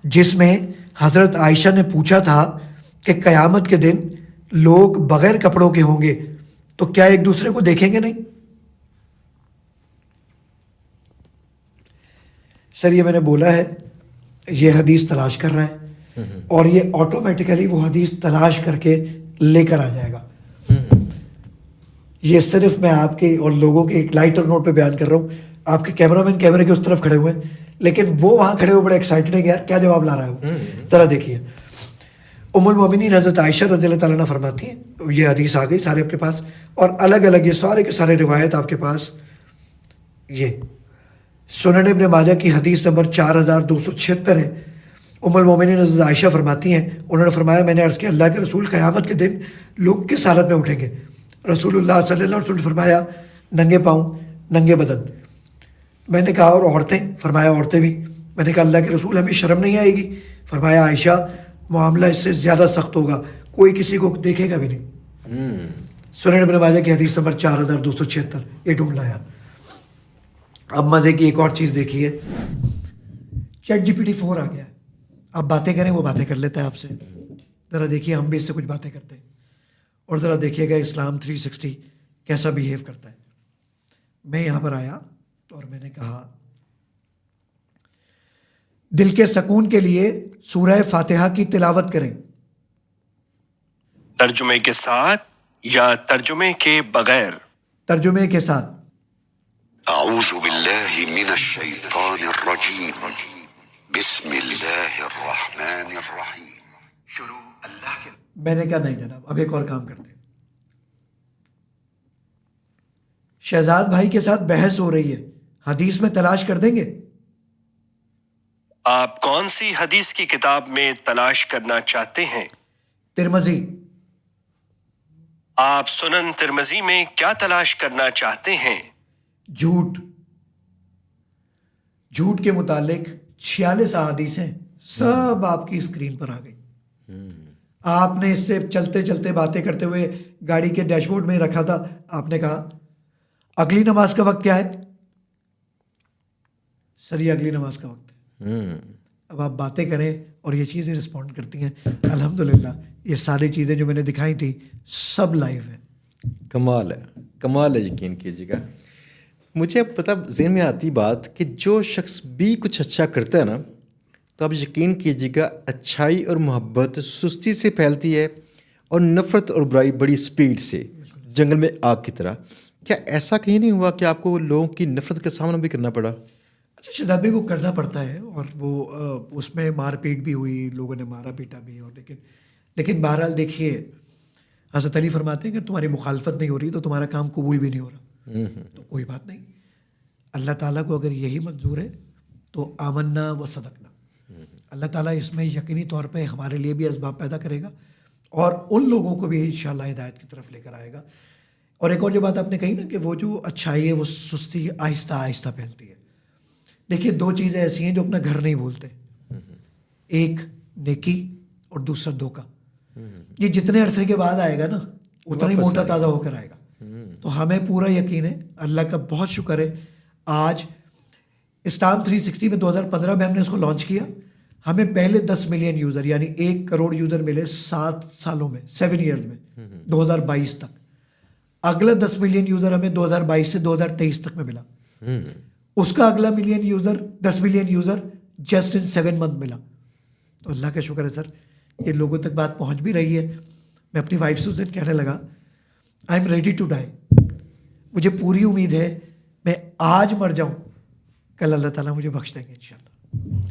جس میں حضرت عائشہ نے پوچھا تھا کہ قیامت کے دن لوگ بغیر کپڑوں کے ہوں گے تو کیا ایک دوسرے کو دیکھیں گے نہیں. سر یہ میں نے بولا ہے, یہ حدیث تلاش کر رہا ہے اور یہ آٹومیٹیکلی وہ حدیث تلاش کر کے لے کر آ جائے گا. یہ صرف میں آپ کے اور لوگوں کے ایک لائٹر نوٹ پہ بیان کر رہا ہوں. آپ کے کیمرہ مین کیمرے کے اس طرف کھڑے ہوئے ہیں, لیکن وہ وہاں کھڑے ہوئے بڑے ایکسائٹڈ ہیں کہ یار کیا جواب لا رہا ہے وہ. ذرا دیکھیے, ام المومنین حضرت عائشہ رضی اللہ تعالیٰ عنہ فرماتی ہیں, یہ حدیث آ گئی سارے آپ کے پاس, اور الگ الگ یہ سارے کے سارے روایت آپ کے پاس. یہ سنن ابن ماجہ کی حدیث نمبر 4276 ہے. ام المومنین حضرت عائشہ فرماتی ہیں, انہوں نے فرمایا میں نے عرض کیا اللہ کے رسول قیامت کے دن لوگ کس حالت میں اٹھیں گے؟ رسول اللہ صلی اللہ علیہ وسلم نے فرمایا ننگے پاؤں ننگے بدن. میں نے کہا اور عورتیں؟ فرمایا عورتیں بھی. میں نے کہا اللہ کے رسول ہمیں شرم نہیں آئے گی؟ فرمایا عائشہ معاملہ اس سے زیادہ سخت ہوگا, کوئی کسی کو دیکھے گا بھی نہیں. سنن ابن ماجہ کی حدیث نمبر 4276 یہ ڈھونڈ لایا. اب مزے کی ایک اور چیز دیکھیے, چیٹ GPT-4 آ گیا ہے. آپ باتیں کریں وہ باتیں کر لیتا ہے آپ سے. ذرا دیکھیے ہم بھی اس سے کچھ باتیں کرتے ہیں, اور ذرا دیکھیے گا اسلام 360 کیسا بیہیو کرتا ہے. میں یہاں پر آیا اور میں نے کہا دل کے سکون کے لیے سورہ فاتحہ کی تلاوت کریں. ترجمے کے ساتھ یا ترجمے کے بغیر؟ ترجمے کے ساتھ. اعوذ باللہ من الشیطان الرجیم بسم اللہ الرحمن الرحیم. شروع اللہ کے. میں نے کہا نہیں جناب, اب ایک اور کام کرتے ہیں. شہزاد بھائی کے ساتھ بحث ہو رہی ہے, حدیث میں تلاش کر دیں گے. آپ کون سی حدیث کی کتاب میں تلاش کرنا چاہتے ہیں؟ ترمذی. آپ سنن ترمذی میں کیا تلاش کرنا چاہتے ہیں؟ جھوٹ. جھوٹ کے متعلق 46 احادیث ہیں, سب آپ کی اسکرین پر آ گئی. آپ نے اس سے چلتے چلتے باتیں کرتے ہوئے گاڑی کے ڈیش بورڈ میں رکھا تھا. آپ نے کہا اگلی نماز کا وقت کیا ہے؟ سر یہ اگلی نماز کا وقت ہے. اب آپ باتیں کریں اور یہ چیزیں رسپونڈ کرتی ہیں. الحمدللہ یہ ساری چیزیں جو میں نے دکھائی تھی سب لائیو ہیں. کمال ہے, کمال ہے, یقین کیجیے گا. مجھے اب پتہ ذہن میں آتی بات کہ جو شخص بھی کچھ اچھا کرتا ہے نا, تو آپ یقین کیجیے گا اچھائی اور محبت سستی سے پھیلتی ہے, اور نفرت اور برائی بڑی اسپیڈ سے, جنگل میں آگ کی طرح. کیا ایسا کہیں نہیں ہوا کہ آپ کو لوگوں کی نفرت کا سامنا بھی کرنا پڑا؟ اچھا شہزاد بھائی, وہ کرنا پڑتا ہے, اور وہ اس میں مار پیٹ بھی ہوئی, لوگوں نے مارا پیٹا بھی, اور لیکن بہرحال دیکھیے حضرت علی فرماتے ہیں کہ تمہاری مخالفت نہیں ہو رہی تو تمہارا کام قبول بھی نہیں ہو رہا, تو کوئی بات نہیں. اللہ تعالیٰ کو اگر یہی منظور ہے تو آمنا و صدقنا. اللہ تعالیٰ اس میں یقینی طور پہ ہمارے لیے بھی اسباب پیدا کرے گا, اور ان لوگوں کو بھی انشاءاللہ ہدایت کی طرف لے کر آئے گا. اور ایک اور جو بات آپ نے کہی نا کہ وہ جو اچھائی ہے وہ سستی آہستہ آہستہ پھیلتی ہے. دیکھیے دو چیزیں ایسی ہیں جو اپنا گھر نہیں بھولتے, ایک نیکی اور دوسرا دھوکہ. یہ جتنے عرصے کے بعد آئے گا نا اتنا ہی موٹا تازہ ہو کر آئے گا. تو ہمیں پورا یقین ہے, اللہ کا بہت شکر ہے, آج اسلام 360 میں 2015 میں ہم نے اس کو لانچ کیا. ہمیں پہلے 10 ملین یوزر یعنی 1 کروڑ یوزر ملے 7 سالوں میں, 7 ایئرز میں, 2022 تک. اگلا 10 ملین یوزر ہمیں 2022 سے 2023 تک میں ملا. اس کا اگلا 10 million user just in 7 month ملا. تو اللہ کا شکر ہے سر, یہ لوگوں تک بات پہنچ بھی رہی ہے. میں اپنی وائف سے اس دن کہنے لگا I am ready to die. مجھے پوری امید ہے میں آج مر جاؤں, کل اللہ تعالیٰ مجھے بخش دیں گے انشاءاللہ.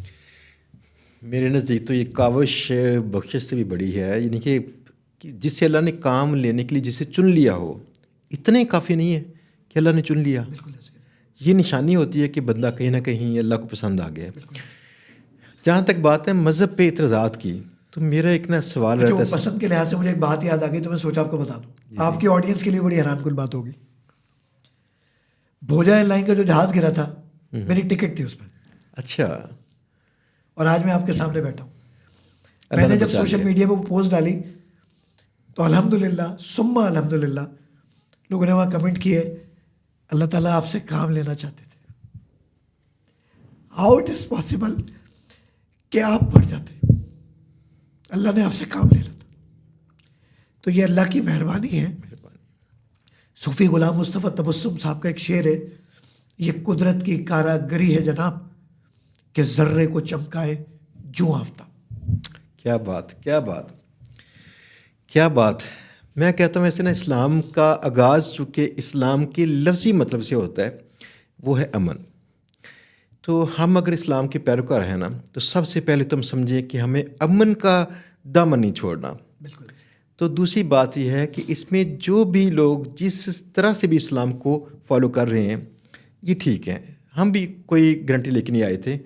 میرے نزدیک تو یہ کاوش بخشش سے بھی بڑی ہے. یعنی کہ جس سے اللہ نے کام لینے کے لیے جسے چن لیا ہو, اتنے کافی نہیں ہے کہ اللہ نے چن لیا. یہ نشانی ہوتی ہے کہ بندہ کہیں نہ کہیں اللہ کو پسند آ گیا. جہاں تک بات ہے مذہب پہ اعتراضات کی, تو میرا ایک نا سوال جو رہتا ہے. پسند کے لحاظ سے مجھے ایک بات یاد آ گئی تو میں سوچا آپ کو بتا دوں. آپ کی آڈینس کے لیے بڑی حیران کن بات ہوگی. بھوجا ایئر لائن کا جو جہاز گرا تھا میری ٹکٹ تھی اس میں. اچھا. اور آج میں آپ کے سامنے بیٹھا ہوں. میں نے جب سوشل میڈیا پہ وہ پوسٹ ڈالی تو الحمدللہ ثم الحمدللہ لوگوں نے وہاں کمنٹ کیے اللہ تعالیٰ آپ سے کام لینا چاہتے تھے. ہاؤ اٹ از پاسبل کہ آپ پڑھ جاتے, اللہ نے آپ سے کام لے لیتا. تو یہ اللہ کی مہربانی ہے. صوفی غلام مصطفیٰ تبسم صاحب کا ایک شعر ہے, یہ قدرت کی کاراگری ہے جناب کہ ذرے کو چمکائے جو آفتاب. کیا بات, کیا بات, کیا بات. میں کہتا ہوں ایسے نا اسلام کا آغاز چونکہ اسلام کے لفظی مطلب سے ہوتا ہے وہ ہے امن. تو ہم اگر اسلام کے پیروکار ہیں نا تو سب سے پہلے تم سمجھیں کہ ہمیں امن کا دامن نہیں چھوڑنا. بالکل. تو دوسری بات یہ ہے کہ اس میں جو بھی لوگ جس طرح سے بھی اسلام کو فالو کر رہے ہیں یہ ٹھیک ہے, ہم بھی کوئی گارنٹی لے کے نہیں آئے تھے,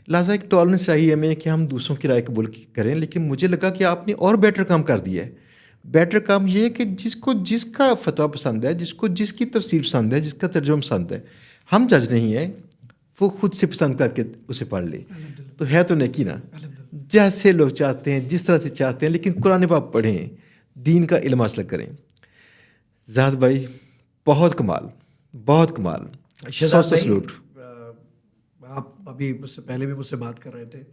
لہٰذا ایک ٹالرنس چاہیے ہمیں کہ ہم دوسروں کی رائے قبول کریں. لیکن مجھے لگا کہ آپ نے اور بیٹر کام کر دیا ہے. بیٹر کام یہ ہے کہ جس کو جس کا فتویٰ پسند ہے, جس کو جس کی تفسیر پسند ہے, جس کا ترجمہ پسند ہے, ہم جج نہیں ہیں, وہ خود سے پسند کر کے اسے پڑھ لے. تو ہے تو نیکی نا, جیسے لوگ چاہتے ہیں جس طرح سے چاہتے ہیں, لیکن قرآن پاک پڑھیں, دین کا علم حاصل کریں. زاہد بھائی بہت کمال, بہت کمال. سلوٹ. آپ ابھی مجھ سے پہلے بھی مجھ سے بات کر رہے تھے,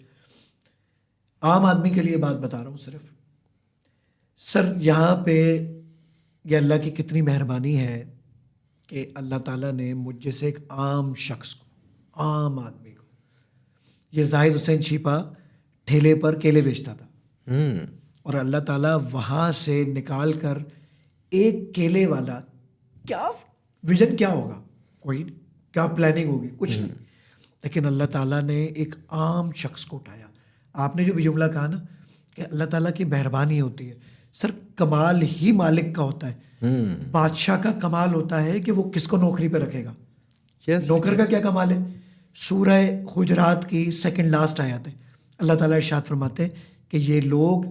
عام آدمی کے لیے بات بتا رہا ہوں صرف. سر یہاں پہ یہ اللہ کی کتنی مہربانی ہے کہ اللہ تعالیٰ نے مجھ جیسے ایک عام شخص کو, عام آدمی کو, یہ زاہد حسین چھیپا ٹھیلے پر کیلے بیچتا تھا, اور اللہ تعالیٰ وہاں سے نکال کر ایک کیلے والا, کیا ویژن کیا ہوگا, کوئی نہیں, کیا پلاننگ ہوگی, کچھ نہیں, لیکن اللہ تعالیٰ نے ایک عام شخص کو اٹھایا. آپ نے جو بھی جملہ کہا نا کہ اللہ تعالیٰ کی مہربانی ہوتی ہے, سر کمال ہی مالک کا ہوتا ہے. بادشاہ کا کمال ہوتا ہے کہ وہ کس کو نوکری پہ رکھے گا. نوکر کا کیا کمال ہے؟ سورہ حجرات کی سیکنڈ لاسٹ آیت ہے, اللہ تعالیٰ ارشاد فرماتے ہیں کہ یہ لوگ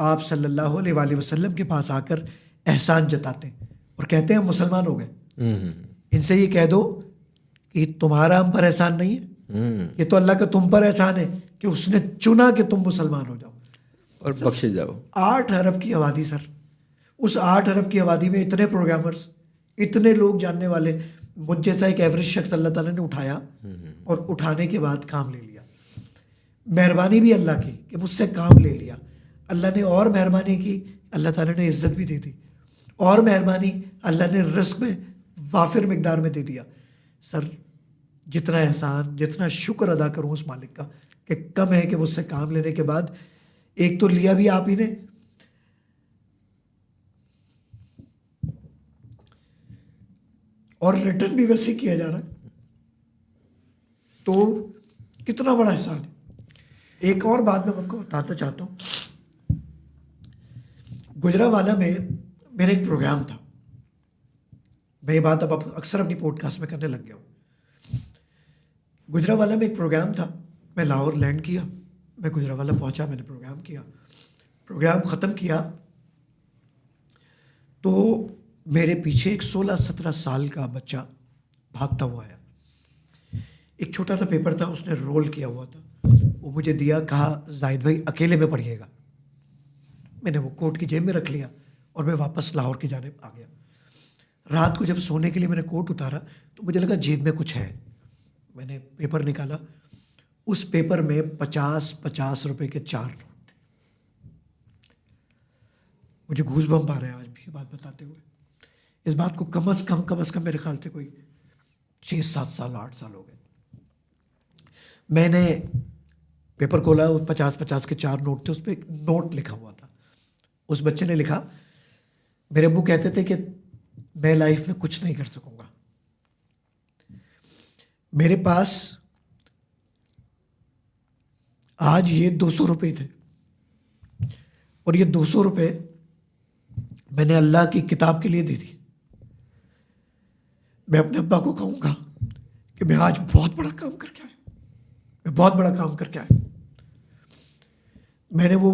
آپ صلی اللہ علیہ وآلہ وسلم کے پاس آ کر احسان جتاتے ہیں اور کہتے ہیں ہم مسلمان ہو گئے. ان سے یہ کہہ دو کہ تمہارا ہم پر احسان نہیں ہے, یہ تو اللہ کا تم پر احسان ہے کہ اس نے چنا کہ تم مسلمان ہو جاؤ اور بخشے جاؤ. 8 ارب کی آبادی سر, اس 8 ارب کی آبادی میں اتنے پروگرامرز, اتنے لوگ جاننے والے, مجھ جیسا ایک ایوریج شخص اللہ تعالیٰ نے اٹھایا اور اٹھانے کے بعد کام لے لیا. مہربانی بھی اللہ کی کہ مجھ سے کام لے لیا. اللہ نے اور مہربانی کی, اللہ تعالیٰ نے عزت بھی دے دی, اور مہربانی اللہ نے رزق میں وافر مقدار میں دے دیا. سر جتنا احسان, جتنا شکر ادا کروں اس مالک کا کہ کم ہے کہ مجھ سے کام لینے کے بعد ایک تو لیا بھی آپ ہی نے, اور ریٹرن بھی ویسے کیا جا رہا ہے, تو کتنا بڑا احسان ہے. ایک اور بات میں آپ کو بتانا چاہتا ہوں. گجرانوالہ میں میرا ایک پروگرام تھا, میں یہ بات اب اکثر اپنی پوڈ کاسٹ میں کرنے لگ گیا ہوں. گجرانوالہ میں ایک پروگرام تھا, میں لاہور لینڈ کیا, میں گجرانوالہ پہنچا, میں نے پروگرام کیا, پروگرام ختم کیا تو میرے پیچھے ایک 16-17 سال کا بچہ بھاگتا ہوا آیا. ایک چھوٹا سا پیپر تھا, اس نے رول کیا ہوا تھا, وہ مجھے دیا, کہا زاہد بھائی اکیلے میں پڑھیے گا. میں نے وہ کوٹ کی جیب میں رکھ لیا اور میں واپس لاہور کی جانب آ گیا. رات کو جب سونے کے لیے میں نے کوٹ اتارا تو مجھے لگا جیب میں کچھ ہے. میں نے پیپر نکالا, اس پیپر میں 50 روپے کے 4 نوٹ تھے. مجھے گھوس بمپ آ رہے ہیں آج بھی یہ بات بتاتے ہوئے. اس بات کو کم از کم میرے خیال سے کوئی 6-7 سال 8 سال ہو گئے. میں نے پیپر کھولا, 50 کے 4 نوٹ تھے, اس پہ ایک نوٹ لکھا ہوا تھا. اس بچے نے لکھا, میرے ابو کہتے تھے کہ میں لائف میں کچھ نہیں کر سکوں گا, میرے پاس آج یہ 200 روپے تھے اور یہ 200 روپے میں نے اللہ کی کتاب کے لیے دے دی. میں اپنے ابا کو کہوں گا کہ میں آج بہت بڑا کام کر کے آیا, میں بہت بڑا کام کر کے آیا. میں نے وہ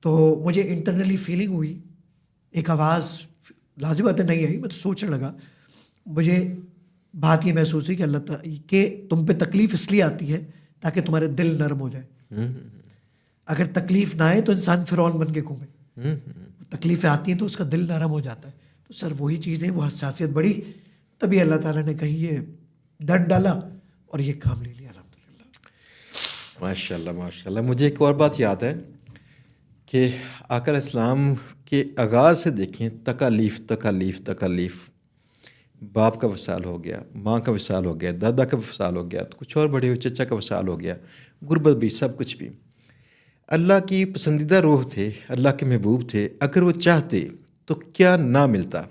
تو مجھے انٹرنلی فیلنگ ہوئی, ایک آواز لازم بات نہیں آئی, میں تو سوچنے لگا, مجھے بات یہ محسوس ہوئی کہ اللہ تعالیٰ کہ تم پہ تکلیف اس لیے آتی ہے تاکہ تمہارے دل نرم ہو جائے. اگر تکلیف نہ آئے تو انسان فرعون بن کے گھومے, تکلیفیں آتی ہیں تو اس کا دل نرم ہو جاتا ہے. تو سر وہی چیزیں, وہ حساسیت بڑھی, تبھی اللہ تعالیٰ نے کہیں یہ ڈٹ ڈالا اور یہ کام لے لیا. الحمدللہ. ماشاء اللہ ماشاء اللہ. مجھے ایک اور بات یاد ہے کہ آقا علیہ السلام کے آغاز سے دیکھیں, تکالیف تکالیف تکالیف, باپ کا وصال ہو گیا, ماں کا وصال ہو گیا, دادا کا وصال ہو گیا, تو کچھ اور بڑے ہوئے چچا کا وصال ہو گیا, غربت بھی, سب کچھ بھی. اللہ کی پسندیدہ روح تھے, اللہ کے محبوب تھے, اگر وہ چاہتے تو کیا نہ ملتا.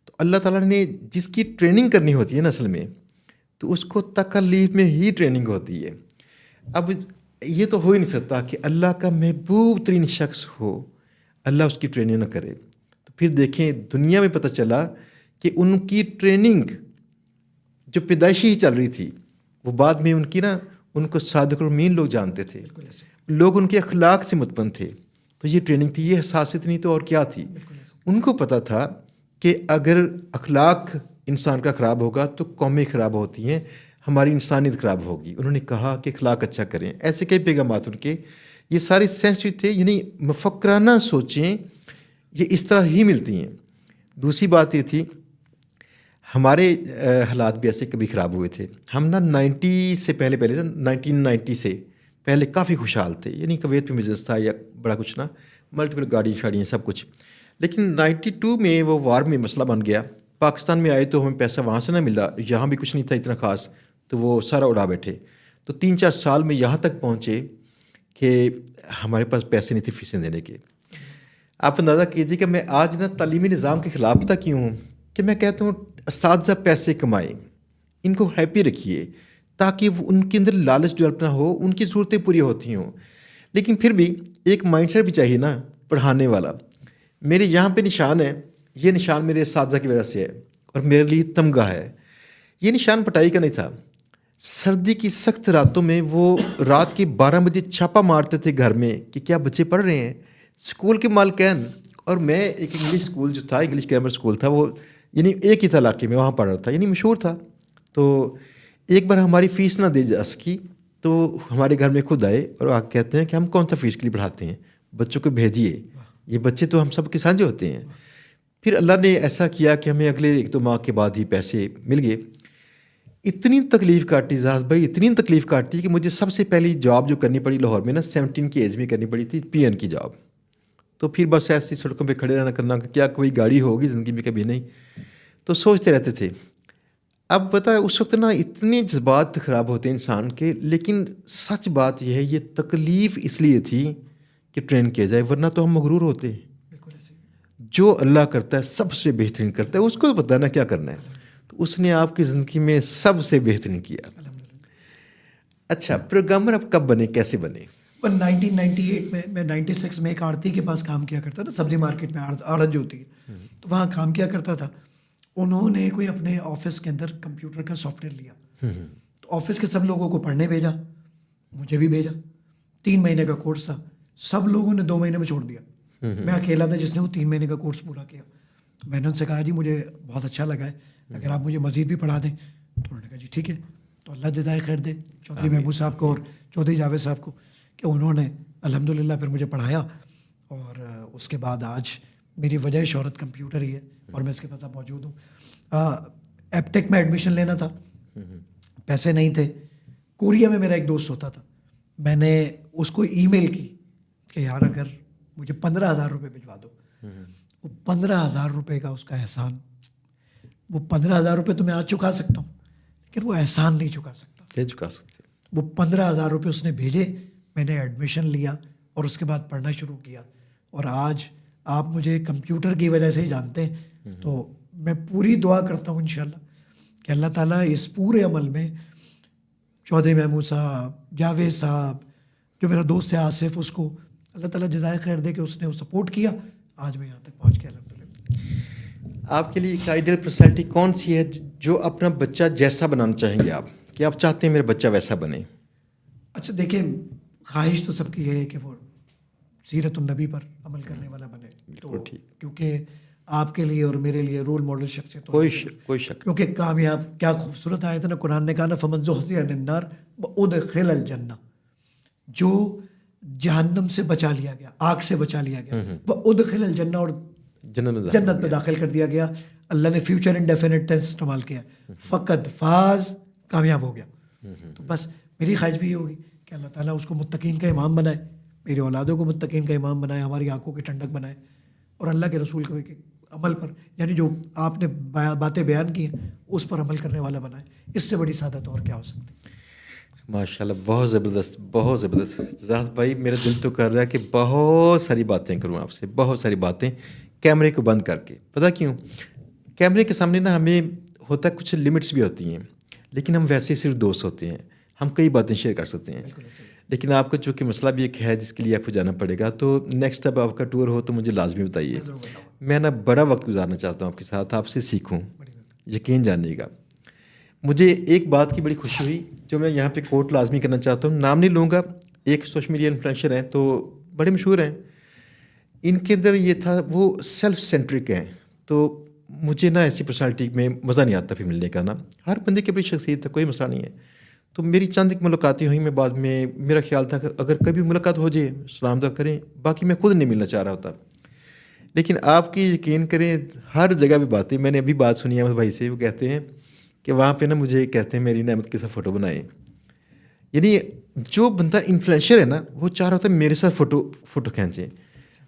تو اللہ تعالیٰ نے جس کی ٹریننگ کرنی ہوتی ہے نا اصل میں, تو اس کو تکالیف میں ہی ٹریننگ ہوتی ہے. اب یہ تو ہو ہی نہیں سکتا کہ اللہ کا محبوب ترین شخص ہو, اللہ اس کی ٹریننگ نہ کرے. تو پھر دیکھیں دنیا میں پتہ چلا کہ ان کی ٹریننگ جو پیدائشی ہی چل رہی تھی, وہ بعد میں ان کو صادق الامین لوگ جانتے تھے, لوگ ان کے اخلاق سے مطمئن تھے. تو یہ ٹریننگ تھی, یہ حساسیت نہیں تو اور کیا تھی. ان کو پتہ تھا کہ اگر اخلاق انسان کا خراب ہوگا تو قومیں خراب ہوتی ہیں, ہماری انسانیت خراب ہوگی. انہوں نے کہا کہ اخلاق اچھا کریں. ایسے کئی پیغامات ان کے, یہ سارے سینسٹیو تھے, یعنی مفکرانہ سوچیں, یہ اس طرح ہی ملتی ہیں. دوسری بات یہ تھی, ہمارے حالات بھی ایسے کبھی خراب ہوئے تھے. ہم نا 90 سے پہلے 1990 سے پہلے کافی خوشحال تھے, یعنی کویت میں بزنس تھا یا بڑا کچھ نا, ملٹیپل گاڑیاں شاڑیاں سب کچھ. لیکن 92 میں وہ وار میں مسئلہ بن گیا. پاکستان میں آئے تو ہمیں پیسہ وہاں سے نہ ملا, یہاں بھی کچھ نہیں تھا اتنا خاص, تو وہ سارا اڑا بیٹھے. تو 3-4 سال میں یہاں تک پہنچے کہ ہمارے پاس پیسے نہیں تھے فیسیں دینے کے. آپ اندازہ کیجیے کہ میں آج نا تعلیمی نظام کے خلاف تھا کیوں ہوں, کہ میں کہتا ہوں اساتذہ پیسے کمائیں, ان کو ہیپی رکھیے تاکہ وہ ان کے اندر لالچ ڈیولپ نہ ہو, ان کی ضرورتیں پوری ہوتی ہوں. لیکن پھر بھی ایک مائنڈ سیٹ بھی چاہیے نا پڑھانے والا. میرے یہاں پہ نشان ہے, یہ نشان میرے اساتذہ کی وجہ سے ہے اور میرے لیے تمغہ ہے. یہ نشان پٹائی کا نہیں تھا. سردی کی سخت راتوں میں وہ رات کے 12 بجے چھاپا مارتے تھے گھر میں کہ کیا بچے پڑھ رہے ہیں. اسکول کے مالکین اور میں, ایک انگلش اسکول جو تھا, انگلش گرامر اسکول تھا, وہ یعنی ایک ہی تھا علاقے میں, وہاں پڑھ رہا تھا, یعنی مشہور تھا. تو ایک بار ہماری فیس نہ دی جا سکی تو ہمارے گھر میں خود آئے اور آ کہتے ہیں کہ ہم کون سا فیس کے لیے پڑھاتے ہیں, بچوں کو بھیجیے, یہ بچے تو ہم سب کے سانجھے ہوتے ہیں. پھر اللہ نے ایسا کیا کہ ہمیں اگلے 1-2 ماہ کے بعد ہی پیسے مل گئے. اتنی تکلیف کاٹی زاہد بھائی, اتنی تکلیف کاٹی کہ مجھے سب سے پہلی جاب جو کرنی پڑی لاہور میں نا 17 کی ایج میں کرنی پڑی تھی, PN کی جاب. تو پھر بس ایسی سڑکوں پہ کھڑے رہنا کرنا, کیا کوئی گاڑی ہوگی زندگی میں, کبھی نہیں. تو سوچتے رہتے تھے. اب پتہ ہے اس وقت نا اتنے جذبات خراب ہوتے ہیں انسان کے, لیکن سچ بات یہ ہے یہ تکلیف اس لیے تھی کہ ٹرین کیا جائے, ورنہ تو ہم مغرور ہوتے. جو اللہ کرتا ہے سب سے بہترین کرتا ہے, اس کو پتہ ہے نا کیا کرنا ہے. تو اس نے آپ کی زندگی میں سب سے بہترین کیا. اچھا, پروگرامر اب کب بنے, کیسے بنے؟ 1998 میں 96 میں ایک آڑتی کے پاس کام کیا کرتا تھا, سبزی مارکیٹ میں آڑت جو ہوتی ہے, تو وہاں کام کیا کرتا تھا. انہوں نے کوئی اپنے آفس کے اندر کمپیوٹر کا سافٹ ویئر لیا, تو آفس کے سب لوگوں کو پڑھنے بھیجا, مجھے بھی بھیجا. 3 مہینے کا کورس تھا, سب لوگوں نے 2 مہینے میں چھوڑ دیا. میں اکیلا تھا جس نے وہ 3 مہینے کا کورس پورا کیا. میں نے ان سے کہا جی مجھے بہت اچھا لگا ہے, اگر آپ مجھے مزید بھی پڑھا دیں. تو انہوں نے کہا جی ٹھیک ہے. تو اللہ جزائے خیر دے چودھری محمود صاحب کو اور چودھری جاوید صاحب کو کہ انہوں نے الحمدللہ پھر مجھے پڑھایا, اور اس کے بعد آج میری وجہ شہرت کمپیوٹر ہی ہے اور میں اس کے پاس موجود ہوں. ایپ ٹیک میں ایڈمیشن لینا تھا, پیسے نہیں تھے. کوریا میں میرا ایک دوست ہوتا تھا, میں نے اس کو ای میل کی کہ یار اگر مجھے 15,000 روپے بھجوا دو. وہ 15,000 روپے کا اس کا احسان, وہ 15,000 روپے تو میں آج چکا سکتا ہوں, لیکن وہ احسان نہیں چکا سکتا. نہیں چکا سکتے. وہ 15,000 روپے اس نے بھیجے, میں نے ایڈمیشن لیا اور اس کے بعد پڑھنا شروع کیا, اور آج آپ مجھے کمپیوٹر کی وجہ سے ہی جانتے ہیں. تو میں پوری دعا کرتا ہوں انشاءاللہ کہ اللہ تعالیٰ اس پورے عمل میں چودھری محمود صاحب, جاوید صاحب, جو میرا دوست ہے آصف, اس کو اللہ تعالیٰ جزائے خیر دے کہ اس نے وہ سپورٹ کیا, آج میں یہاں تک پہنچ گیا الحمدللہ. آپ کے لیے ایک آئیڈیل پرسنالٹی کون سی ہے جو اپنا بچہ جیسا بنانا چاہیں گے آپ, کہ آپ چاہتے ہیں میرا بچہ ویسا بنے؟ اچھا دیکھیں, خواہش تو سب کی یہ ہے کہ وہ سیرت النبی پر عمل کرنے والا بنے. تو ٹھیک. کیونکہ آپ کے لیے اور میرے لیے رول ماڈل شخصیت کوئی شک. کیونکہ کامیاب کیا خوبصورت آیت ہے نا قرآن نے کہا نا فمن زحزح عن النار وادخل الجنہ, جو جہنم سے بچا لیا گیا, آگ سے بچا لیا گیا, وادخل الجنہ, اور جنت میں داخل کر دیا گیا. اللہ نے فیوچر انڈیفینٹ ٹینس استعمال کیا, فقط فاز, کامیاب ہو گیا. تو بس میری خواہش بھی یہ ہوگی کہ اللہ تعالیٰ اس کو متقین کا امام بنائے, میری اولادوں کو متقین کا امام بنائے, ہماری آنکھوں کی ٹھنڈک بنائے, اور اللہ کے رسول کے عمل پر, یعنی جو آپ نے باتیں بیان کی ہیں اس پر عمل کرنے والا بنائے. اس سے بڑی سعادت اور کیا ہو سکتی ہے. ماشاء اللہ, بہت زبردست, بہت زبردست. زاہد بھائی میرا دل تو کر رہا ہے کہ بہت ساری باتیں کروں آپ سے, بہت ساری باتیں کیمرے کو بند کر کے. پتہ کیوں؟ کیمرے کے سامنے نا ہمیں ہوتا ہے کچھ لمٹس بھی ہوتی ہیں, لیکن ہم ویسے صرف دوست ہوتے ہیں, ہم کئی باتیں شیئر کر سکتے ہیں. لیکن آپ کا چونکہ مسئلہ بھی ایک ہے جس کے لیے آپ کو جانا پڑے گا, تو نیکسٹ اب آپ کا ٹور ہو تو مجھے لازمی بتائیے. میں نا بڑا وقت گزارنا چاہتا ہوں آپ کے ساتھ, آپ سے سیکھوں, یقین جانیے گا. مجھے ایک بات کی بڑی خوشی ہوئی جو میں یہاں پہ کوٹ لازمی کرنا چاہتا ہوں, نام نہیں لوں گا. ایک سوشل میڈیا انفلوئنسر ہیں تو بڑے مشہور ہیں, ان کے اندر یہ تھا وہ سیلف سینٹرک ہیں. تو مجھے نا ایسی پرسنالٹی میں مزہ نہیں آتا پھر ملنے کا نا, ہر بندے کی بڑی شخصیت ہے, کوئی مسئلہ نہیں ہے. تو میری چند ایک ملاقاتیں ہوئیں, میں بعد میں میرا خیال تھا کہ اگر کبھی ملاقات ہو جائے سلام دعا کریں, باقی میں خود نہیں ملنا چاہ رہا ہوتا. لیکن آپ کی یقین کریں ہر جگہ بھی باتیں, میں نے ابھی بات سنی احمد بھائی سے, وہ کہتے ہیں کہ وہاں پہ نا مجھے کہتے ہیں میری نعمت کے ساتھ فوٹو بنائیں. یعنی جو بندہ انفلوئنسر ہے نا وہ چاہ رہا ہوتا ہے میرے ساتھ فوٹو کھینچیں.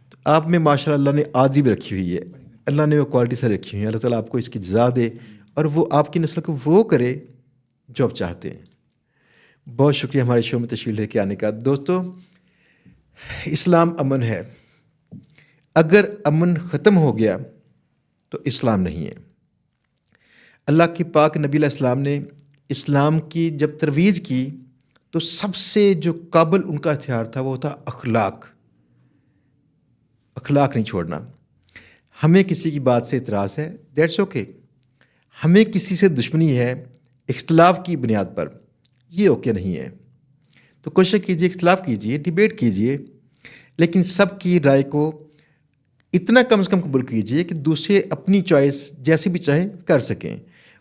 تو آپ میں ماشاء اللہ نے عاجزی بھی رکھی ہوئی ہے, اللہ نے وہ کوالٹی سے رکھی ہوئی ہے. اللہ تعالیٰ آپ کو اس کی جزا دے اور وہ آپ کی نسل کو وہ کرے جو آپ چاہتے ہیں. بہت شکریہ ہمارے شو میں تشریف لے کے آنے کا. دوستو, اسلام امن ہے, اگر امن ختم ہو گیا تو اسلام نہیں ہے. اللہ کی پاک نبی علیہ السلام نے اسلام کی جب ترویج کی تو سب سے جو قابل ان کا ہتھیار تھا وہ تھا اخلاق. اخلاق نہیں چھوڑنا. ہمیں کسی کی بات سے اعتراض ہے, دیٹس اوکے. ہمیں کسی سے دشمنی ہے اختلاف کی بنیاد پر, یہ اوکے نہیں ہے. تو کوشش کیجیے, اختلاف کیجیے, ڈیبیٹ کیجیے, لیکن سب کی رائے کو اتنا کم سے کم قبول کیجیے کہ دوسرے اپنی چوائس جیسے بھی چاہیں کر سکیں,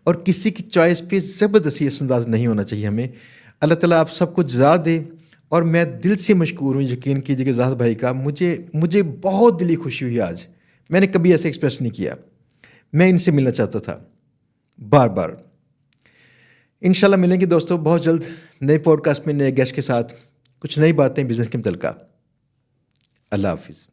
اور کسی کی چوائس پہ زبردستی انداز نہیں ہونا چاہیے ہمیں. اللہ تعالیٰ آپ سب کو جزا دے. اور میں دل سے مشکور ہوں, یقین کیجیے کہ زاہد بھائی کا مجھے بہت دلی خوشی ہوئی آج. میں نے کبھی ایسے ایکسپریس نہیں کیا. میں ان سے ملنا چاہتا تھا بار بار. انشاءاللہ ملیں گے دوستوں بہت جلد نئے پوڈ کاسٹ میں نئے گیسٹ کے ساتھ, کچھ نئی باتیں بزنس کے متعلقہ. اللہ حافظ.